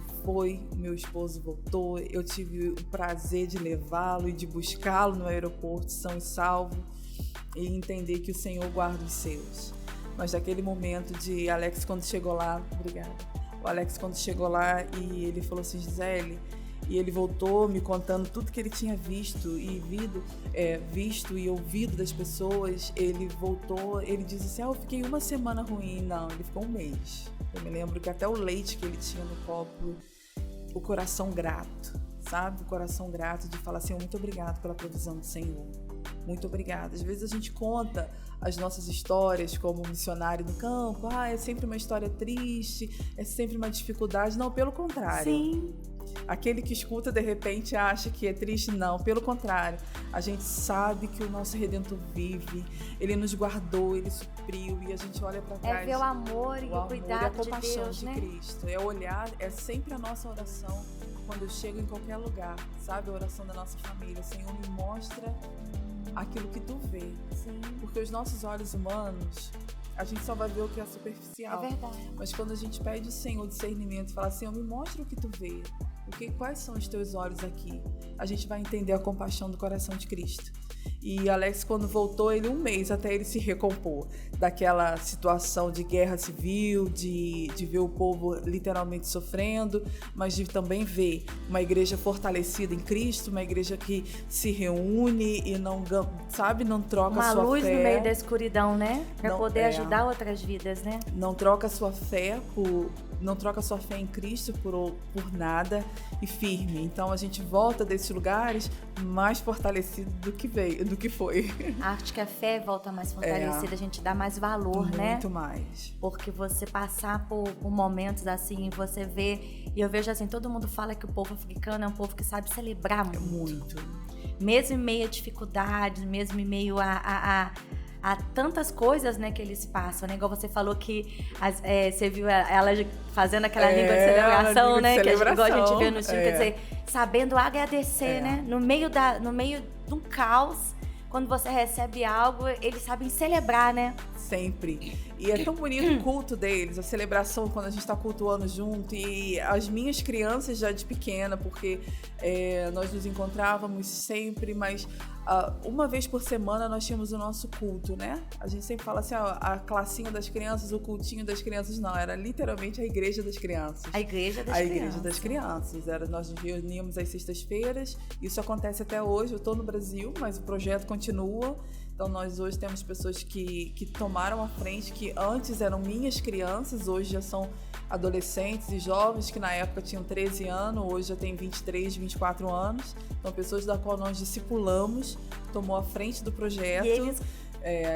voltou. Eu tive o prazer de levá-lo e de buscá-lo no aeroporto, são e salvo, e entender que o Senhor guarda os seus. Mas naquele momento de Alex, quando chegou lá, obrigada. O Alex, quando chegou lá, e ele falou assim, Gisele, e ele voltou me contando tudo que ele tinha visto e ouvido das pessoas. Ele voltou, ele disse assim, eu fiquei uma semana ruim. Não, ele ficou um mês. Eu me lembro que até o leite que ele tinha no copo, o coração grato, sabe? O coração grato de falar assim, muito obrigado pela provisão do Senhor. Muito obrigada. Às vezes a gente conta as nossas histórias como missionário no campo. É sempre uma história triste, é sempre uma dificuldade. Não, pelo contrário. Sim. Aquele que escuta, de repente, acha que é triste. Não, pelo contrário. A gente sabe que o nosso Redentor vive. Ele nos guardou, Ele supriu. E a gente olha para trás. É ver o amor e o cuidado e a compaixão de Deus, né? Cristo. É olhar, é sempre a nossa oração quando eu chego em qualquer lugar. Sabe? A oração da nossa família. Senhor, me mostra aquilo que tu vê. Sim. Porque os nossos olhos humanos, a gente só vai ver o que é superficial. É verdade. Mas quando a gente pede ao Senhor discernimento e fala, Senhor, me mostra o que tu vê. Quais são os teus olhos aqui? A gente vai entender a compaixão do coração de Cristo. E Alex, quando voltou, ele 1 mês até ele se recompor daquela situação de guerra civil, de ver o povo literalmente sofrendo, mas de também ver uma igreja fortalecida em Cristo, uma igreja que se reúne e não troca uma sua fé. Uma luz no meio da escuridão, né? Para poder ajudar outras vidas, né? Não troca sua fé em Cristo por nada, e firme. Então a gente volta desses lugares mais fortalecido do que foi. Acho que a fé volta mais fortalecida, a gente dá mais valor, né? Muito mais. Porque você passar por momentos assim, você vê, e eu vejo assim, todo mundo fala que o povo africano é um povo que sabe celebrar muito. Mesmo em meio a dificuldades, mesmo em meio a tantas coisas, né, que eles passam, né? Igual você falou que você viu ela fazendo aquela língua de celebração, né? Igual a gente vê no filme, quer dizer, sabendo agradecer, né? No meio de um caos, quando você recebe algo, eles sabem celebrar, né? Sempre. E é tão bonito o culto deles, a celebração quando a gente está cultuando junto. E as minhas crianças já de pequena, porque nós nos encontrávamos sempre, mas uma vez por semana nós tínhamos o nosso culto, né? A gente sempre fala assim, a classinha das crianças, o cultinho das crianças, não, era literalmente a igreja das crianças. A igreja das crianças. Nós nos reuníamos às sextas-feiras, isso acontece até hoje, eu estou no Brasil, mas o projeto continua. Então nós hoje temos pessoas que tomaram a frente, que antes eram minhas crianças, hoje já são adolescentes e jovens, que na época tinham 13 anos, hoje já tem 23, 24 anos. Então pessoas da qual nós discipulamos, tomou a frente do projeto. E eles...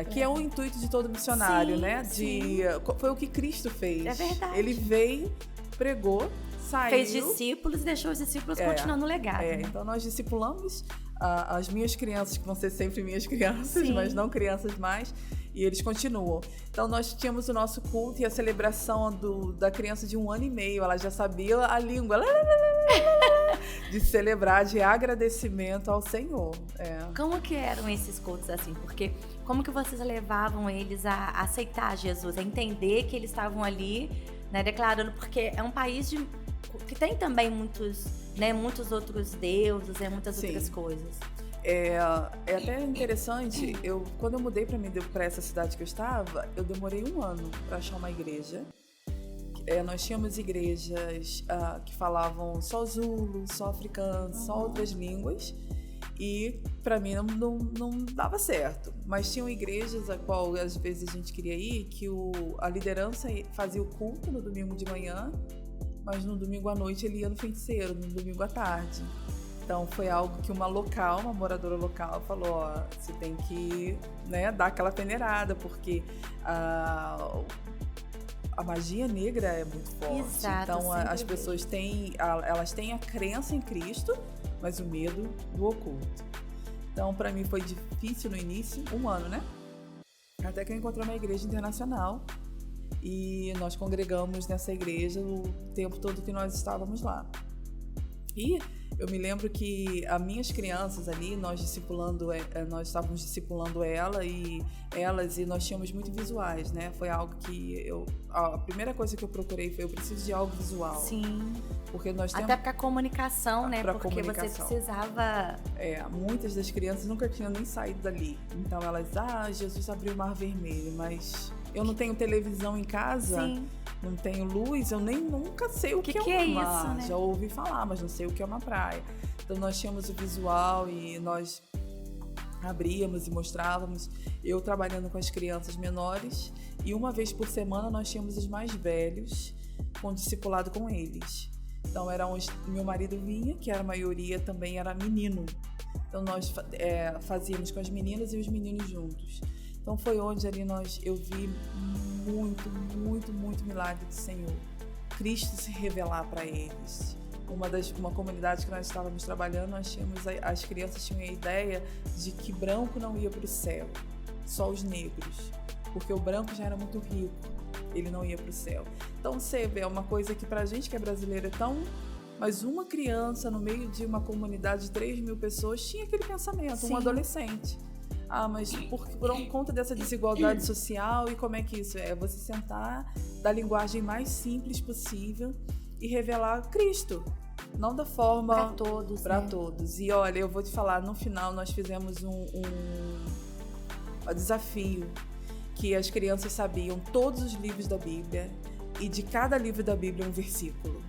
que é o intuito de todo missionário, sim, né? Foi o que Cristo fez. É verdade. Ele veio, pregou, saiu... Fez discípulos e deixou os discípulos continuando o legado. Né? Então nós discipulamos as minhas crianças, que vão ser sempre minhas crianças, sim, mas não crianças mais, e eles continuam. Então nós tínhamos o nosso culto e a celebração da criança de 1 ano e meio, ela já sabia a língua de celebrar, de agradecimento ao Senhor. Como que eram esses cultos assim? Porque como que vocês levavam eles a aceitar Jesus, a entender que eles estavam ali, né, declarando, porque é um país que tem também muitos outros deuses, muitas sim, outras coisas. É até interessante, quando eu mudei para essa cidade que eu estava, eu demorei 1 ano para achar uma igreja. Nós tínhamos igrejas que falavam só Zulu, só africano, só outras línguas, e para mim não dava certo. Mas tinham igrejas a qual às vezes a gente queria ir, que a liderança fazia o culto no domingo de manhã, mas no domingo à noite ele ia no feiticeiro, no domingo à tarde. Então foi algo que uma moradora local falou, você tem que, né, dar aquela peneirada, porque a magia negra é muito forte. Exato, então as pessoas elas têm a crença em Cristo, mas o medo do oculto. Então para mim foi difícil no início, 1 ano, né? Até que eu encontrei uma igreja internacional e nós congregamos nessa igreja o tempo todo que nós estávamos lá. E Eu me lembro que as minhas crianças ali, nós estávamos discipulando elas e nós tínhamos muito visuais, né? Foi algo que a primeira coisa que eu procurei foi, eu preciso de algo visual. Sim. Porque nós temos... Até para comunicação, né? Pra porque comunicação. você precisava... muitas das crianças nunca tinham nem saído dali. Então elas, Jesus abriu o Mar Vermelho, mas eu não tenho televisão em casa. Sim. Não tenho luz, eu nunca sei o que é um mar. Isso, né? Já ouvi falar, mas não sei o que é uma praia. Então nós tínhamos o visual e nós abríamos e mostrávamos. Eu trabalhando com as crianças menores, e uma vez por semana nós tínhamos os mais velhos com discipulado com eles. Então era onde meu marido vinha, que a maioria também era menino. Então nós fazíamos com as meninas e os meninos juntos. Então foi onde ali eu vi muito, muito, muito milagre do Senhor. Cristo se revelar para eles. Uma comunidade que nós estávamos trabalhando, as crianças tinham a ideia de que branco não ia para o céu, só os negros, porque o branco já era muito rico, ele não ia para o céu. Então você vê, é uma coisa que pra gente que é brasileiro é tão... Mas uma criança no meio de uma comunidade de 3.000 pessoas tinha aquele pensamento. Sim. Um adolescente. Mas por conta dessa desigualdade social, e como é que isso é? Você sentar da linguagem mais simples possível e revelar Cristo. Não da forma... Para todos. Para todos. E olha, eu vou te falar, no final nós fizemos um desafio, que as crianças sabiam todos os livros da Bíblia, e de cada livro da Bíblia um versículo.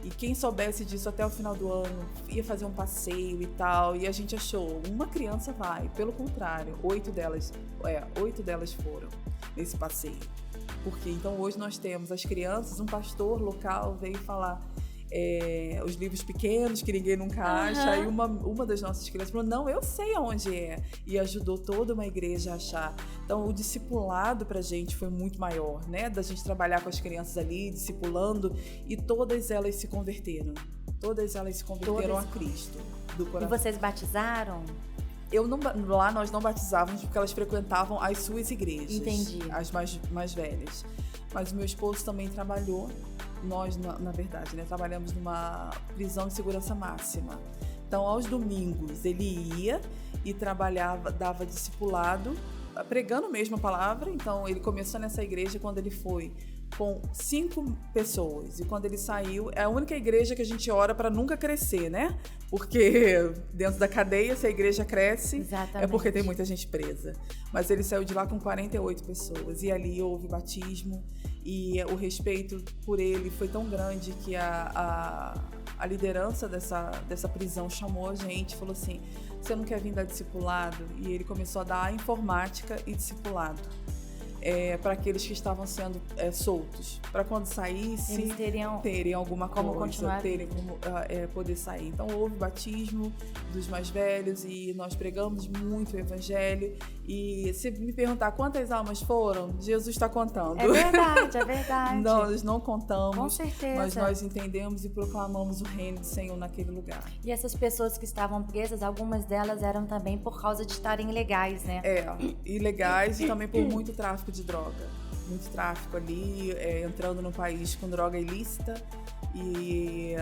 E quem soubesse disso até o final do ano ia fazer um passeio e tal. E a gente achou, uma criança vai. Pelo contrário, 8 delas foram nesse passeio. Porque então hoje nós temos as crianças, um pastor local veio falar os livros pequenos que ninguém nunca acha. Aí uma das nossas crianças falou, não, eu sei aonde é. E ajudou toda uma igreja a achar. Então o discipulado pra gente foi muito maior, né? Da gente trabalhar com as crianças ali, discipulando, e todas elas se converteram. Todas elas se converteram a Cristo, do coração. E vocês batizaram? Lá nós não batizávamos porque elas frequentavam as suas igrejas. Entendi. As mais velhas. Mas o meu esposo também trabalhou. Nós, na verdade, né, trabalhamos numa prisão de segurança máxima. Então, aos domingos, ele ia e trabalhava, dava discipulado, pregando mesmo a palavra. Então, ele começou nessa igreja quando ele foi com 5 pessoas. E quando ele saiu, é a única igreja que a gente ora para nunca crescer, né? Porque dentro da cadeia, se a igreja cresce, exatamente, é porque tem muita gente presa. Mas ele saiu de lá com 48 pessoas. E ali houve batismo. E o respeito por ele foi tão grande que a liderança dessa prisão chamou a gente e falou assim, você não quer vir dar discipulado? E ele começou a dar informática e discipulado. Para aqueles que estavam sendo soltos, para quando saísse eles terem alguma como coisa, terem como poder sair. Então houve batismo dos mais velhos e nós pregamos muito o evangelho. E se me perguntar quantas almas foram, Jesus está contando. É verdade, é verdade. Nós não contamos, com certeza, mas nós entendemos e proclamamos o reino do Senhor naquele lugar. E essas pessoas que estavam presas, algumas delas eram também por causa de estarem ilegais, né? Ilegais e também por muito tráfico de droga. Muito tráfico ali, entrando no país com droga ilícita. E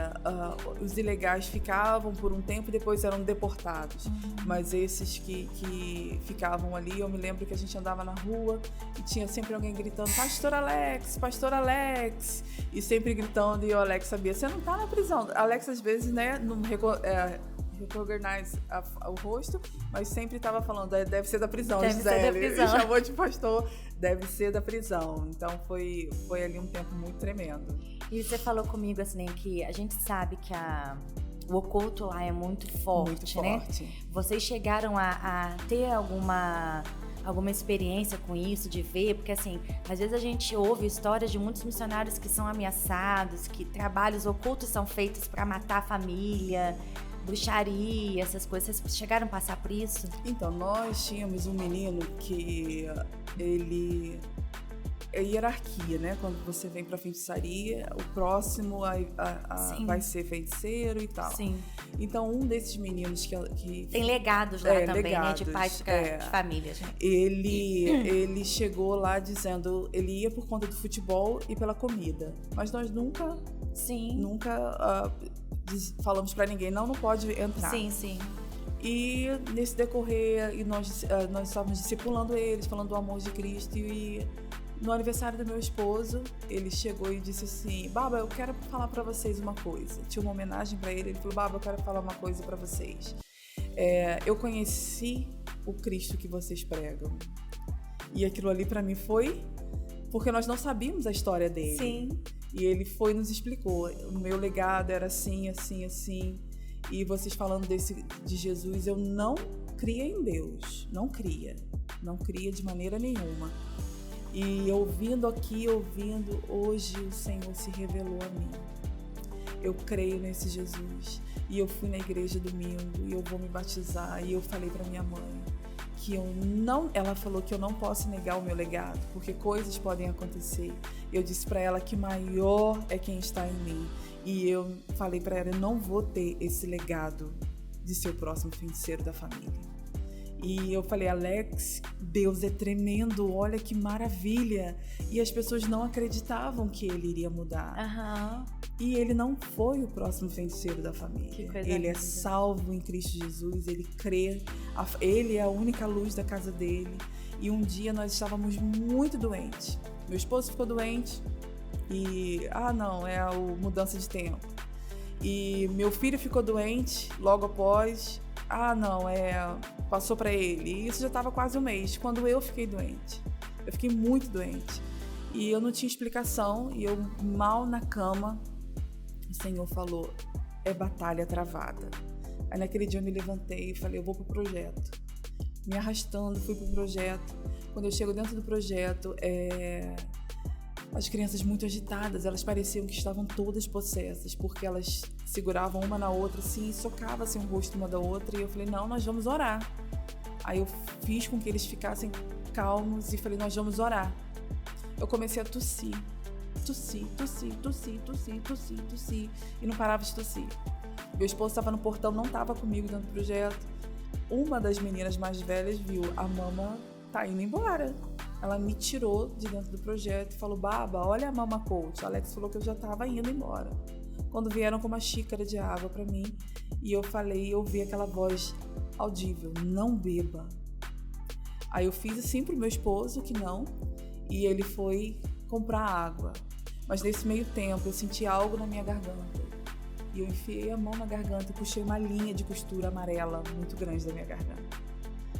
os ilegais ficavam por um tempo e depois eram deportados. Mas esses que ficavam ali, eu me lembro que a gente andava na rua e tinha sempre alguém gritando, Pastor Alex, Pastor Alex, e sempre gritando, e o Alex sabia, você não tá na prisão. Alex às vezes, né, não recognize o rosto, mas sempre estava falando, deve ser da prisão, Gisele. Ele chamou de pastor, deve ser da prisão. Então foi ali um tempo muito tremendo. E você falou comigo assim, que a gente sabe que o oculto lá é muito forte, né? Vocês chegaram a ter alguma experiência com isso, de ver? Porque assim, às vezes a gente ouve histórias de muitos missionários que são ameaçados, que trabalhos ocultos são feitos para matar a família, bruxaria, essas coisas. Vocês chegaram a passar por isso? Então, nós tínhamos um menino que ele... É hierarquia, né? Quando você vem pra feitiçaria, o próximo vai ser feiticeiro e tal. Sim. Então, um desses meninos que tem legados lá também, legados, né? De pais de famílias. Né? Ele chegou lá dizendo, ele ia por conta do futebol e pela comida. Mas nós nunca falamos para ninguém, não pode entrar. Sim. E nesse decorrer, nós estávamos discipulando eles, falando do amor de Cristo. E no aniversário do meu esposo, ele chegou e disse assim: Baba, eu quero falar para vocês uma coisa. Tinha uma homenagem para ele. Ele falou: Baba, eu quero falar uma coisa para vocês. Eu conheci o Cristo que vocês pregam. E aquilo ali para mim foi porque nós não sabíamos a história dele. Sim. E ele foi e nos explicou. O meu legado era assim, assim, assim. E vocês falando de Jesus, eu não cria em Deus. Não cria de maneira nenhuma. E ouvindo, hoje o Senhor se revelou a mim. Eu creio nesse Jesus. E eu fui na igreja domingo e eu vou me batizar. E eu falei para minha mãe que ela falou que eu não posso negar o meu legado, porque coisas podem acontecer. Eu disse para ela que maior é quem está em mim. E eu falei para ela, eu não vou ter esse legado de ser o próximo feiticeiro da família. E eu falei: Alex, Deus é tremendo, olha que maravilha. E as pessoas não acreditavam que ele iria mudar. E ele não foi o próximo feiticeiro da família. Ele é salvo em Cristo Jesus, ele crê, ele é a única luz da casa dele. E um dia nós estávamos muito doentes. Meu esposo ficou doente e, é a mudança de tempo. E meu filho ficou doente logo após. Passou para ele. E isso já estava quase um mês, quando eu fiquei doente. Eu fiquei muito doente. E eu não tinha explicação, e eu mal na cama, o Senhor falou: é batalha travada. Aí naquele dia eu me levantei e falei: eu vou pro projeto. Me arrastando, fui pro projeto. Quando eu chego dentro do projeto, as crianças muito agitadas, elas pareciam que estavam todas possessas, porque elas seguravam uma na outra, assim, e socavam assim, o rosto uma da outra, e eu falei: não, nós vamos orar. Aí eu fiz com que eles ficassem calmos e falei: nós vamos orar. Eu comecei a tossir, e não parava de tossir. Meu esposo estava no portão, não estava comigo dentro do projeto. Uma das meninas mais velhas viu: a mama tá indo embora. Ela me tirou de dentro do projeto e falou: Baba, olha a mama coach. A Alex falou que eu já estava indo embora. Quando vieram com uma xícara de água para mim, e eu falei, eu ouvi aquela voz audível: não beba. Aí eu fiz assim pro meu esposo que não, e ele foi comprar água. Mas nesse meio tempo eu senti algo na minha garganta. E eu enfiei a mão na garganta e puxei uma linha de costura amarela muito grande da minha garganta.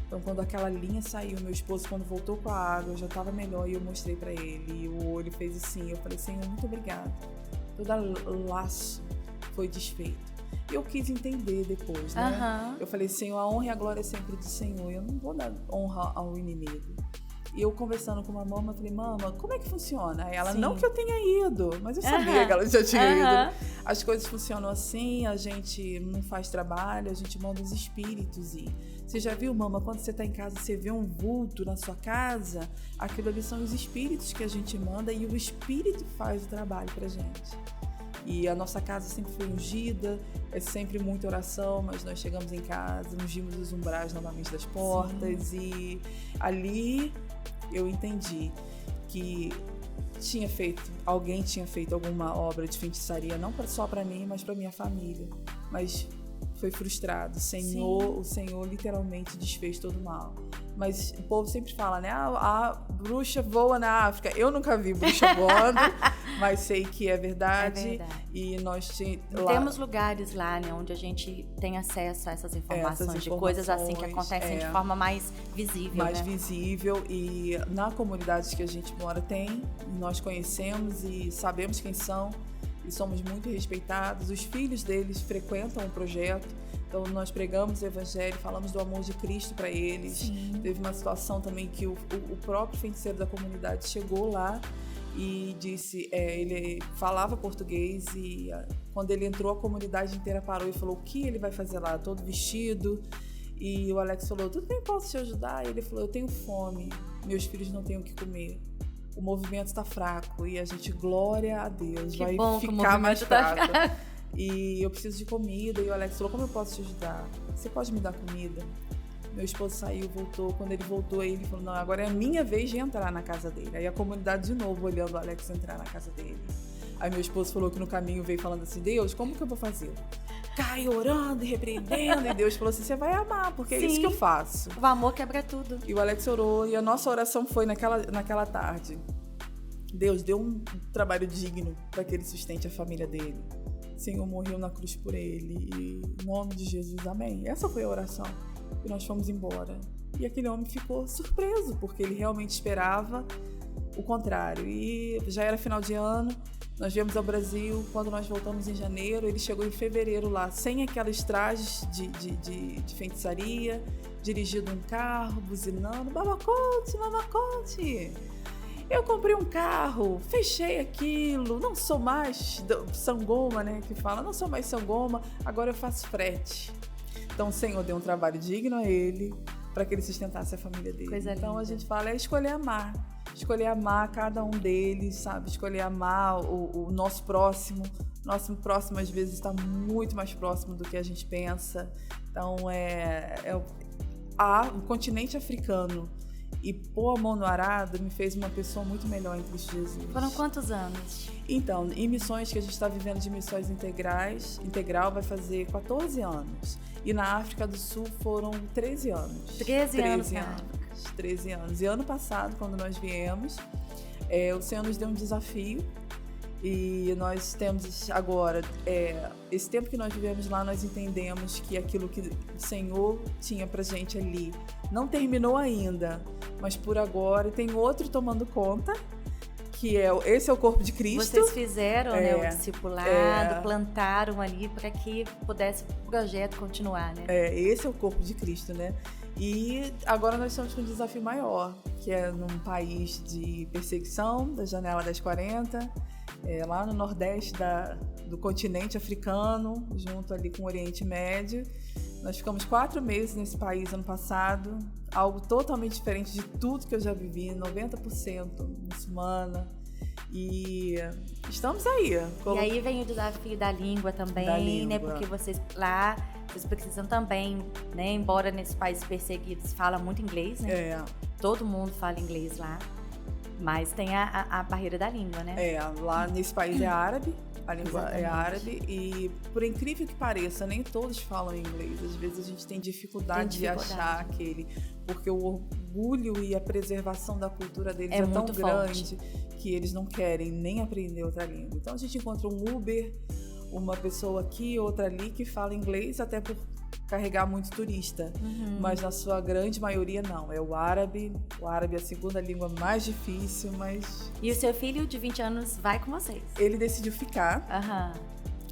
Então, quando aquela linha saiu, meu esposo, quando voltou com a água, eu já estava melhor e eu mostrei para ele. E o olho fez assim. Eu falei: Senhor, muito obrigado. Todo laço foi desfeito. E eu quis entender depois, né? Eu falei: Senhor, a honra e a glória é sempre do Senhor. Eu não vou dar honra ao inimigo. E eu conversando com uma mama, eu falei: Mama, como é que funciona? Aí ela: não que eu tenha ido, mas eu sabia que ela já tinha ido. As coisas funcionam assim, a gente não faz trabalho, a gente manda os espíritos ir. Você já viu, mama, quando você está em casa, você vê um vulto na sua casa? Aquilo ali são os espíritos que a gente manda e o espírito faz o trabalho pra gente. E a nossa casa sempre foi ungida, é sempre muita oração, mas nós chegamos em casa, ungimos os umbrais novamente das portas. E ali eu entendi que alguém tinha feito alguma obra de feitiçaria, não só para mim, mas para minha família. Mas foi frustrado. O Senhor literalmente desfez todo o mal. Mas o povo sempre fala, né? A bruxa voa na África. Eu nunca vi bruxa voando, mas sei que é verdade. É verdade. E nós temos lugares lá, né, onde a gente tem acesso a essas informações de coisas assim que acontecem de forma mais visível. Mais visível. E na comunidade que a gente mora tem, nós conhecemos e sabemos quem são. E somos muito respeitados. Os filhos deles frequentam o projeto. Então, nós pregamos o evangelho, falamos do amor de Cristo para eles. Sim. Teve uma situação também que o próprio feiticeiro da comunidade chegou lá e disse, ele falava português e quando ele entrou, a comunidade inteira parou e falou: o que ele vai fazer lá? Todo vestido. E o Alex falou: tudo bem, posso te ajudar? E ele falou: eu tenho fome, meus filhos não têm o que comer. O movimento está fraco e a gente, glória a Deus, vai ficar mais fraco. E eu preciso de comida. E o Alex falou: como eu posso te ajudar? Você pode me dar comida? Meu esposo saiu, voltou. Quando ele voltou, ele falou: não, agora é a minha vez de entrar na casa dele. Aí a comunidade de novo olhando o Alex entrar na casa dele. Aí meu esposo falou que no caminho veio falando assim, Deus, como que eu vou fazer? Cai orando e repreendendo, e Deus falou assim, você vai amar, porque Sim. É isso que eu faço. O amor quebra tudo. E o Alex orou, e a nossa oração foi naquela tarde. Deus deu um trabalho digno para que ele sustente a família dele. O Senhor morreu na cruz por ele, e em nome de Jesus, amém. Essa foi a oração. E nós fomos embora. E aquele homem ficou surpreso, porque ele realmente esperava o contrário. E já era final de ano, nós viemos ao Brasil, quando nós voltamos em janeiro, ele chegou em fevereiro lá, sem aquelas trajes de feitiçaria, dirigindo um carro, buzinando, babacote, babacote. Eu comprei um carro, fechei aquilo, não sou mais Sangoma, né, que fala, não sou mais Sangoma, agora eu faço frete. Então o Senhor deu um trabalho digno a ele, para que ele sustentasse a família dele. Coisa então linda. A gente fala, é escolher amar cada um deles, sabe? Escolher amar o nosso próximo. Nosso próximo, às vezes, está muito mais próximo do que a gente pensa. Então, o continente africano e pôr a mão no arado me fez uma pessoa muito melhor em Cristo Jesus. Foram quantos anos? Então, em missões que a gente está vivendo de missões integral vai fazer 14 anos. E na África do Sul foram 13 anos. 13 anos. 13 anos. E ano passado, quando nós viemos, o Senhor nos deu um desafio. E nós temos agora, esse tempo que nós vivemos lá, nós entendemos que aquilo que o Senhor tinha pra gente ali não terminou ainda, mas por agora tem outro tomando conta, que esse é o corpo de Cristo. Vocês fizeram o discipulado, plantaram ali para que pudesse o projeto continuar, né? Esse é o corpo de Cristo, né? E agora nós estamos com um desafio maior, que é num país de perseguição, da Janela das 40, lá no nordeste do continente africano, junto ali com o Oriente Médio. Nós ficamos 4 meses nesse país ano passado, algo totalmente diferente de tudo que eu já vivi, 90% muçulmana. E estamos aí. E aí vem o desafio da língua também, né? Porque vocês precisam também, né? Embora nesses países perseguidos fala muito inglês, né? Todo mundo fala inglês lá. Mas tem a barreira da língua, né? Lá nesse país é árabe, a língua Exatamente. é árabe e, por incrível que pareça, nem todos falam inglês. Às vezes a gente tem dificuldade de achar porque o orgulho e a preservação da cultura deles é tão grande que eles não querem nem aprender outra língua. Então a gente encontra um Uber, uma pessoa aqui, outra ali que fala inglês, até por carregar muito turista, mas na sua grande maioria não, é o árabe é a segunda língua mais difícil, mas... E o seu filho de 20 anos vai com vocês? Ele decidiu ficar, Aham.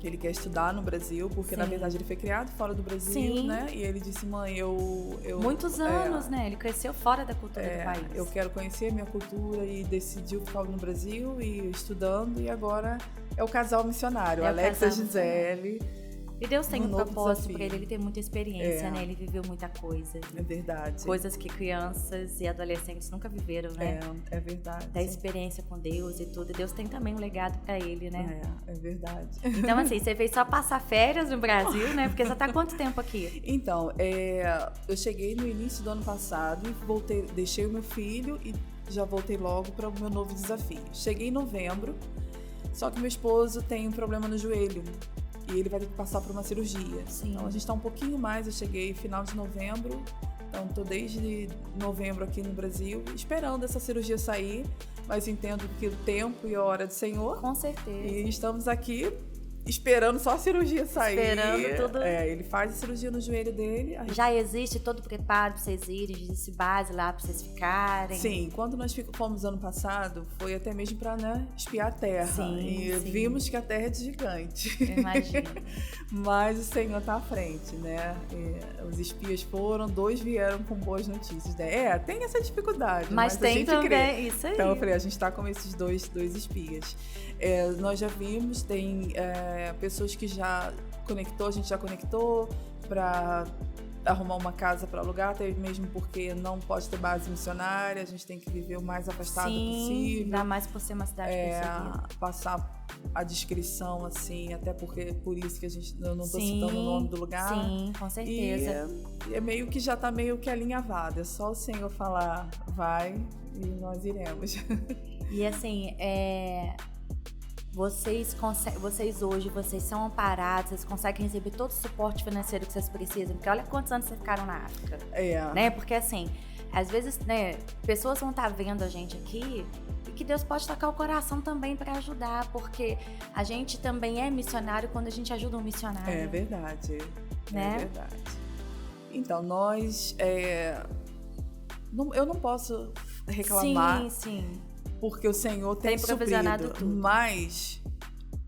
ele quer estudar no Brasil, porque na verdade ele foi criado fora do Brasil, né, e ele disse, mãe, eu muitos anos, né, ele cresceu fora da cultura do país. Eu quero conhecer a minha cultura e decidiu ficar no Brasil e estudando, e agora é o casal missionário, Alex e Gisele. E Deus tem um propósito para ele tem muita experiência, né? Ele viveu muita coisa. É verdade. Coisas que crianças e adolescentes nunca viveram, né? É verdade. Da experiência com Deus e tudo. E Deus tem também um legado para ele, né? É verdade. Então, assim, você veio só passar férias no Brasil, né? Porque você tá há quanto tempo aqui? Então, eu cheguei no início do ano passado e deixei o meu filho e já voltei logo para o meu novo desafio. Cheguei em novembro, só que meu esposo tem um problema no joelho. E ele vai ter que passar por uma cirurgia. Sim. Então a gente está um pouquinho mais, eu cheguei final de novembro, então estou desde novembro aqui no Brasil, esperando essa cirurgia sair, mas entendo que o tempo e a hora do Senhor. Com certeza. E estamos aqui esperando só a cirurgia sair. Esperando tudo. Ele faz a cirurgia no joelho dele. Já existe todo o preparo para vocês irem, existe base lá para vocês ficarem? Sim, quando nós fomos ano passado, foi até mesmo para espiar a terra. Sim. Vimos que a terra é gigante. Eu imagino. Mas o Senhor está à frente, né? Os espias foram, 2 vieram com boas notícias. Né? Tem essa dificuldade, mas tem a gente também, crê. isso aí. Então eu falei, a gente está com esses dois espias. Nós já vimos, tem pessoas que a gente já conectou para arrumar uma casa para alugar, até mesmo porque não pode ter base missionária, a gente tem que viver o mais afastado possível. Ainda mais por ser uma cidade perseguida. Passar a descrição, assim, até porque por isso que eu não estou citando o nome do lugar. Sim, com certeza. E é meio que já está meio que alinhavado, é só o Senhor falar, vai, e nós iremos. E assim, vocês hoje, vocês são amparados, vocês conseguem receber todo o suporte financeiro que vocês precisam, porque olha quantos anos vocês ficaram na África. Né? Porque assim, às vezes, né, pessoas vão estar vendo a gente aqui e que Deus pode tocar o coração também para ajudar, porque a gente também é missionário quando a gente ajuda um missionário. É verdade, né? É verdade. Então, nós... eu não posso reclamar. Sim. Porque o Senhor tem provisionado suprido, tudo. mas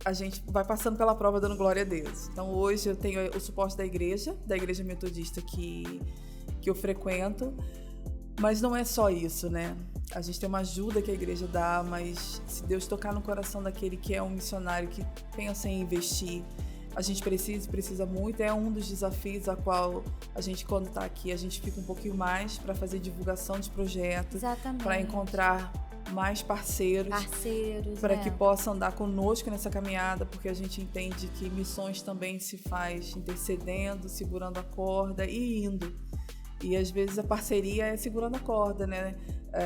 a gente vai passando pela prova dando glória a Deus. Então hoje eu tenho o suporte da igreja metodista que eu frequento, mas não é só isso, né? A gente tem uma ajuda que a igreja dá, mas se Deus tocar no coração daquele que é um missionário que pensa em investir, a gente precisa muito. É um dos desafios a qual a gente, quando está aqui, a gente fica um pouquinho mais para fazer divulgação de projetos, para encontrar mais parceiros para que possam andar conosco nessa caminhada, porque a gente entende que missões também se faz intercedendo, segurando a corda e indo. E às vezes a parceria é segurando a corda, né?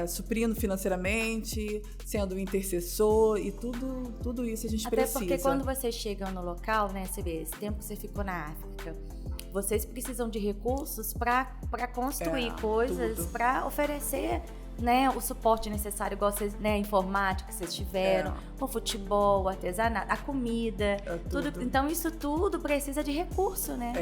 Suprindo financeiramente, sendo um intercessor e tudo isso a gente precisa. Até porque quando vocês chegam no local, né, você vê, esse tempo que você ficou na África, vocês precisam de recursos para construir coisas, para oferecer, né, o suporte necessário, igual vocês, né, a informática que vocês tiveram, o futebol, o artesanato, a comida, tudo. Então isso tudo precisa de recurso, né?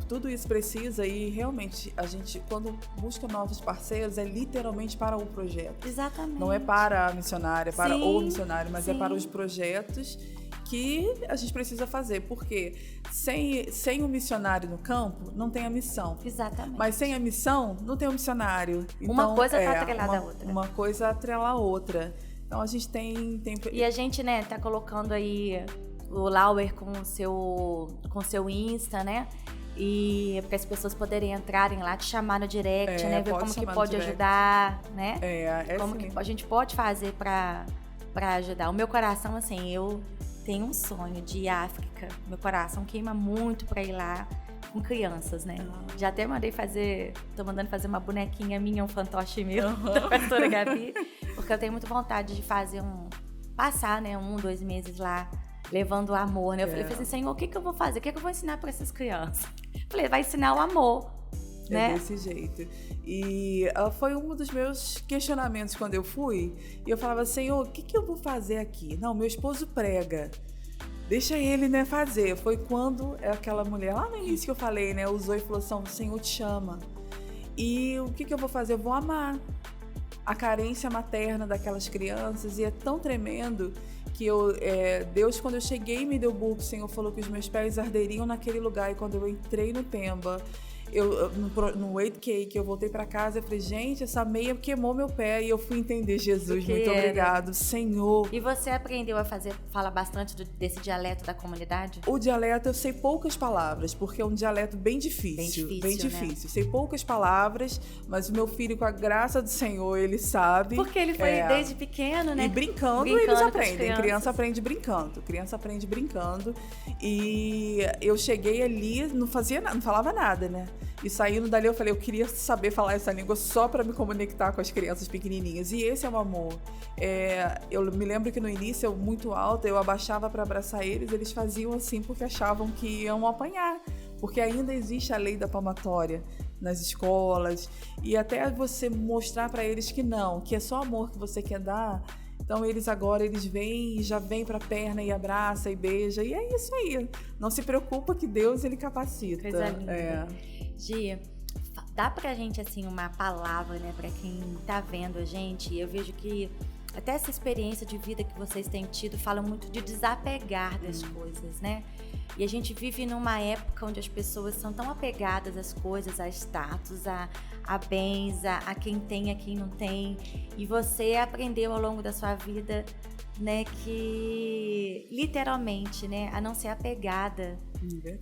Tudo isso precisa, e realmente a gente, quando busca novos parceiros, é literalmente para o projeto. Exatamente. Não é para a missionária, é para o missionário, mas é para os projetos que a gente precisa fazer, porque sem o missionário no campo, não tem a missão. Exatamente. Mas sem a missão, não tem o missionário. Então, uma coisa está atrelada à outra. Uma coisa atrela a outra. Então a gente tem... E a gente, né, tá colocando aí o Lauer com o seu Insta, né? E para as pessoas poderem entrarem lá, te chamar no direct, né? Ver como que pode ajudar, né? Como que a gente pode fazer para ajudar. O meu coração, assim, eu tenho um sonho de ir à África. Meu coração queima muito para ir lá com crianças, né? Já até tô mandando fazer uma bonequinha minha, um fantoche meu, da pastora Gabi, porque eu tenho muita vontade de passar, né, 1-2 meses lá, levando o amor, né? Eu falei assim, Senhor, o que eu vou fazer? O que eu vou ensinar para essas crianças? Falei, vai ensinar o amor, né? Desse jeito. E foi um dos meus questionamentos quando eu fui. E eu falava, Senhor, o que eu vou fazer aqui? Não, meu esposo prega. Deixa ele, né, fazer. Foi quando aquela mulher, lá no início que eu falei, né, usou e falou assim, o Senhor te chama. E o que eu vou fazer? Eu vou amar a carência materna daquelas crianças. E é tão tremendo que Deus, quando eu cheguei, me deu burro. O Senhor falou que os meus pés arderiam naquele lugar. E quando eu entrei no Pemba, no 8K, que eu voltei pra casa, eu falei, gente, essa meia queimou meu pé. E eu fui entender, Jesus, muito obrigado, Senhor. E você aprendeu a falar bastante desse dialeto da comunidade? O dialeto eu sei poucas palavras, porque é um dialeto bem difícil. Bem difícil. Sei poucas palavras, mas o meu filho, com a graça do Senhor, ele sabe. Porque ele foi desde pequeno, né? E brincando eles aprendem. Criança aprende brincando. E eu cheguei ali, não falava nada, né? E saindo dali eu falei, eu queria saber falar essa língua só para me conectar com as crianças pequenininhas. E esse é o amor. Eu me lembro que no início, eu muito alta, eu abaixava para abraçar eles faziam assim porque achavam que iam apanhar. Porque ainda existe a lei da palmatória nas escolas. E até você mostrar para eles que não, que é só amor que você quer dar. Então eles vêm e já vêm para a perna e abraça e beija. E é isso aí. Não se preocupa que Deus, ele capacita. Coisa linda. Gia, dá pra gente, assim, uma palavra, né, pra quem tá vendo a gente? Eu vejo que até essa experiência de vida que vocês têm tido fala muito de desapegar das coisas, né? E a gente vive numa época onde as pessoas são tão apegadas às coisas, a status, a bens, a quem tem, a quem não tem. E você aprendeu ao longo da sua vida, né, que literalmente, né, a não ser apegada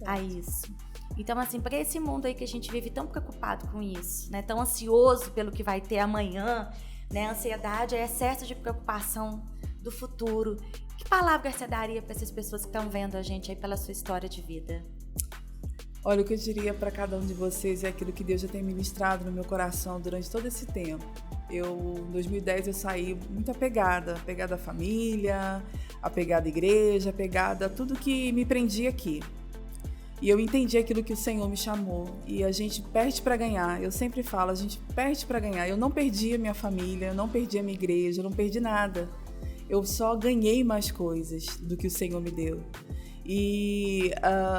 a isso. Então, assim, para esse mundo aí que a gente vive tão preocupado com isso, né, tão ansioso pelo que vai ter amanhã, né, a ansiedade é excesso de preocupação do futuro. Que palavra você daria para essas pessoas que estão vendo a gente aí pela sua história de vida? Olha, o que eu diria para cada um de vocês é aquilo que Deus já tem ministrado no meu coração durante todo esse tempo. Em 2010, eu saí muito apegada à família, apegada à igreja, apegada a tudo que me prendia aqui. E eu entendi aquilo que o Senhor me chamou. E a gente perde para ganhar. Eu sempre falo, a gente perde para ganhar. Eu não perdi a minha família, eu não perdi a minha igreja, eu não perdi nada. Eu só ganhei mais coisas do que o Senhor me deu. E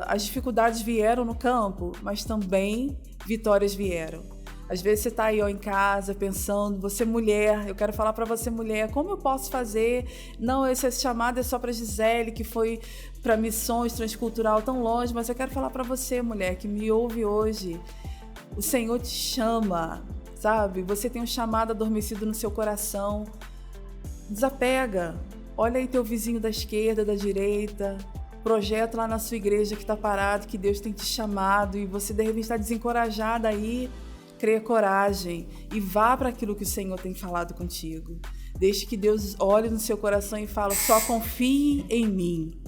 as dificuldades vieram no campo, mas também vitórias vieram. Às vezes você está aí em casa pensando, você mulher, eu quero falar para você mulher, como eu posso fazer? Não, esse chamado é só para Gisele, que foi para missões transcultural tão longe, mas eu quero falar para você, mulher, que me ouve hoje. O Senhor te chama, sabe? Você tem um chamado adormecido no seu coração. Desapega. Olha aí teu vizinho da esquerda, da direita. Projeto lá na sua igreja que está parado, que Deus tem te chamado e você de repente está desencorajada aí. Cria coragem e vá para aquilo que o Senhor tem falado contigo. Deixe que Deus olhe no seu coração e fale, só confie em mim.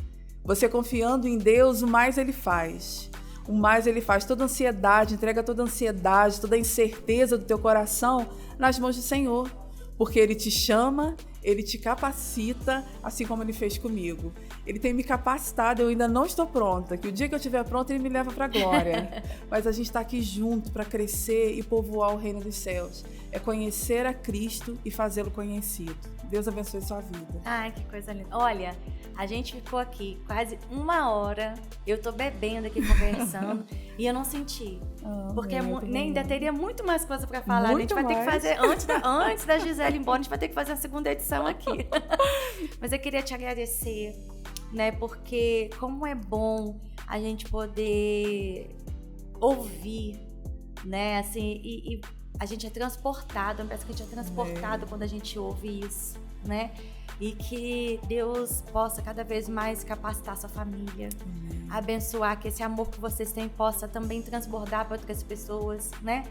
Você confiando em Deus, o mais Ele faz. O mais Ele faz. Toda ansiedade, entrega toda ansiedade, toda incerteza do teu coração nas mãos do Senhor. Porque Ele te chama, Ele te capacita, assim como Ele fez comigo. Ele tem me capacitado, eu ainda não estou pronta, que o dia que eu estiver pronta, Ele me leva para a glória. Mas a gente está aqui junto para crescer e povoar o reino dos céus. É conhecer a Cristo e fazê-lo conhecido. Deus abençoe sua vida. Ai, que coisa linda. Olha, a gente ficou aqui quase 1 hora, eu tô bebendo aqui, conversando, e eu não senti. Porque ainda teria muito mais coisa para falar. Muito a gente vai mais. ter que fazer, antes da Gisele ir embora, a gente vai ter que fazer a 2ª edição aqui. Mas eu queria te agradecer, né? Porque como é bom a gente poder ouvir, né? Assim, e a gente é transportado, parece que a gente é transportado quando a gente ouve isso, né? E que Deus possa cada vez mais capacitar a sua família, abençoar, que esse amor que vocês têm possa também transbordar para outras pessoas, né?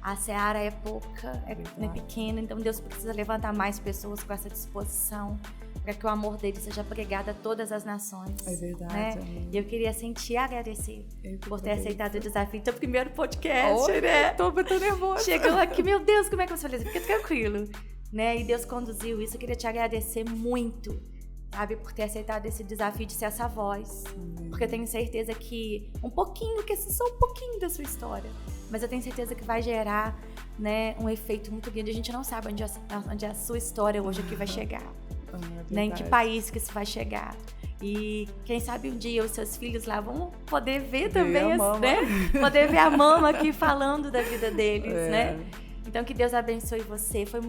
A seara é pouca, é pequena, então Deus precisa levantar mais pessoas com essa disposição para que o amor dele seja pregado a todas as nações. É verdade. Né? E eu queria te agradecer por ter aceitado o desafio do teu primeiro podcast, né? Tô nervosa. Chegou aqui, meu Deus, como é que você faz? Fica tranquilo. Né? E Deus conduziu isso. Eu queria te agradecer muito, sabe, por ter aceitado esse desafio de ser essa voz. Porque eu tenho certeza que só um pouquinho da sua história, mas eu tenho certeza que vai gerar, né, um efeito muito grande. A gente não sabe onde a sua história hoje aqui vai chegar, né, em que país que isso vai chegar. E quem sabe um dia os seus filhos lá vão poder ver também, né? Poder ver a mama aqui falando da vida deles, né? Então, que Deus abençoe você. Foi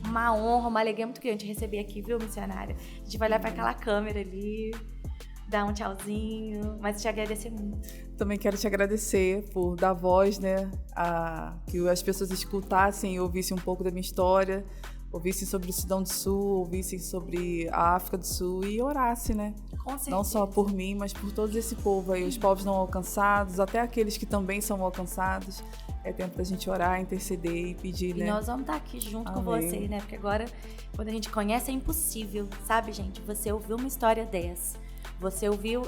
uma honra, uma alegria muito grande receber aqui, viu, missionária? A gente vai olhar para aquela câmera ali, dar um tchauzinho, mas te agradecer muito. Também quero te agradecer por dar voz, né, que as pessoas escutassem e ouvissem um pouco da minha história, ouvissem sobre o Sudão do Sul, ouvissem sobre a África do Sul e orassem, né? Com certeza. Não só por mim, mas por todo esse povo aí, os povos não alcançados, até aqueles que também são alcançados. É tempo da gente orar, interceder e pedir, né? E nós vamos estar aqui junto com você, né? Porque agora, quando a gente conhece, é impossível, sabe, gente? Você ouviu uma história dessa, você ouviu,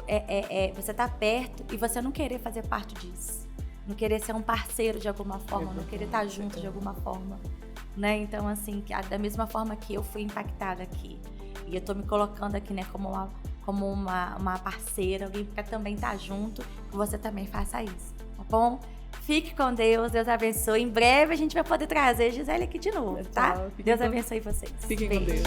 você tá perto e você não querer fazer parte disso. Não querer ser um parceiro de alguma forma, não querer estar junto de alguma forma, né? Então, assim, da mesma forma que eu fui impactada aqui, e eu tô me colocando aqui, né, como uma parceira, alguém para também estar junto, que você também faça isso, tá bom? Fique com Deus, Deus abençoe. Em breve a gente vai poder trazer Gisele aqui de novo, tá? Deus abençoe vocês. Fiquem com Deus.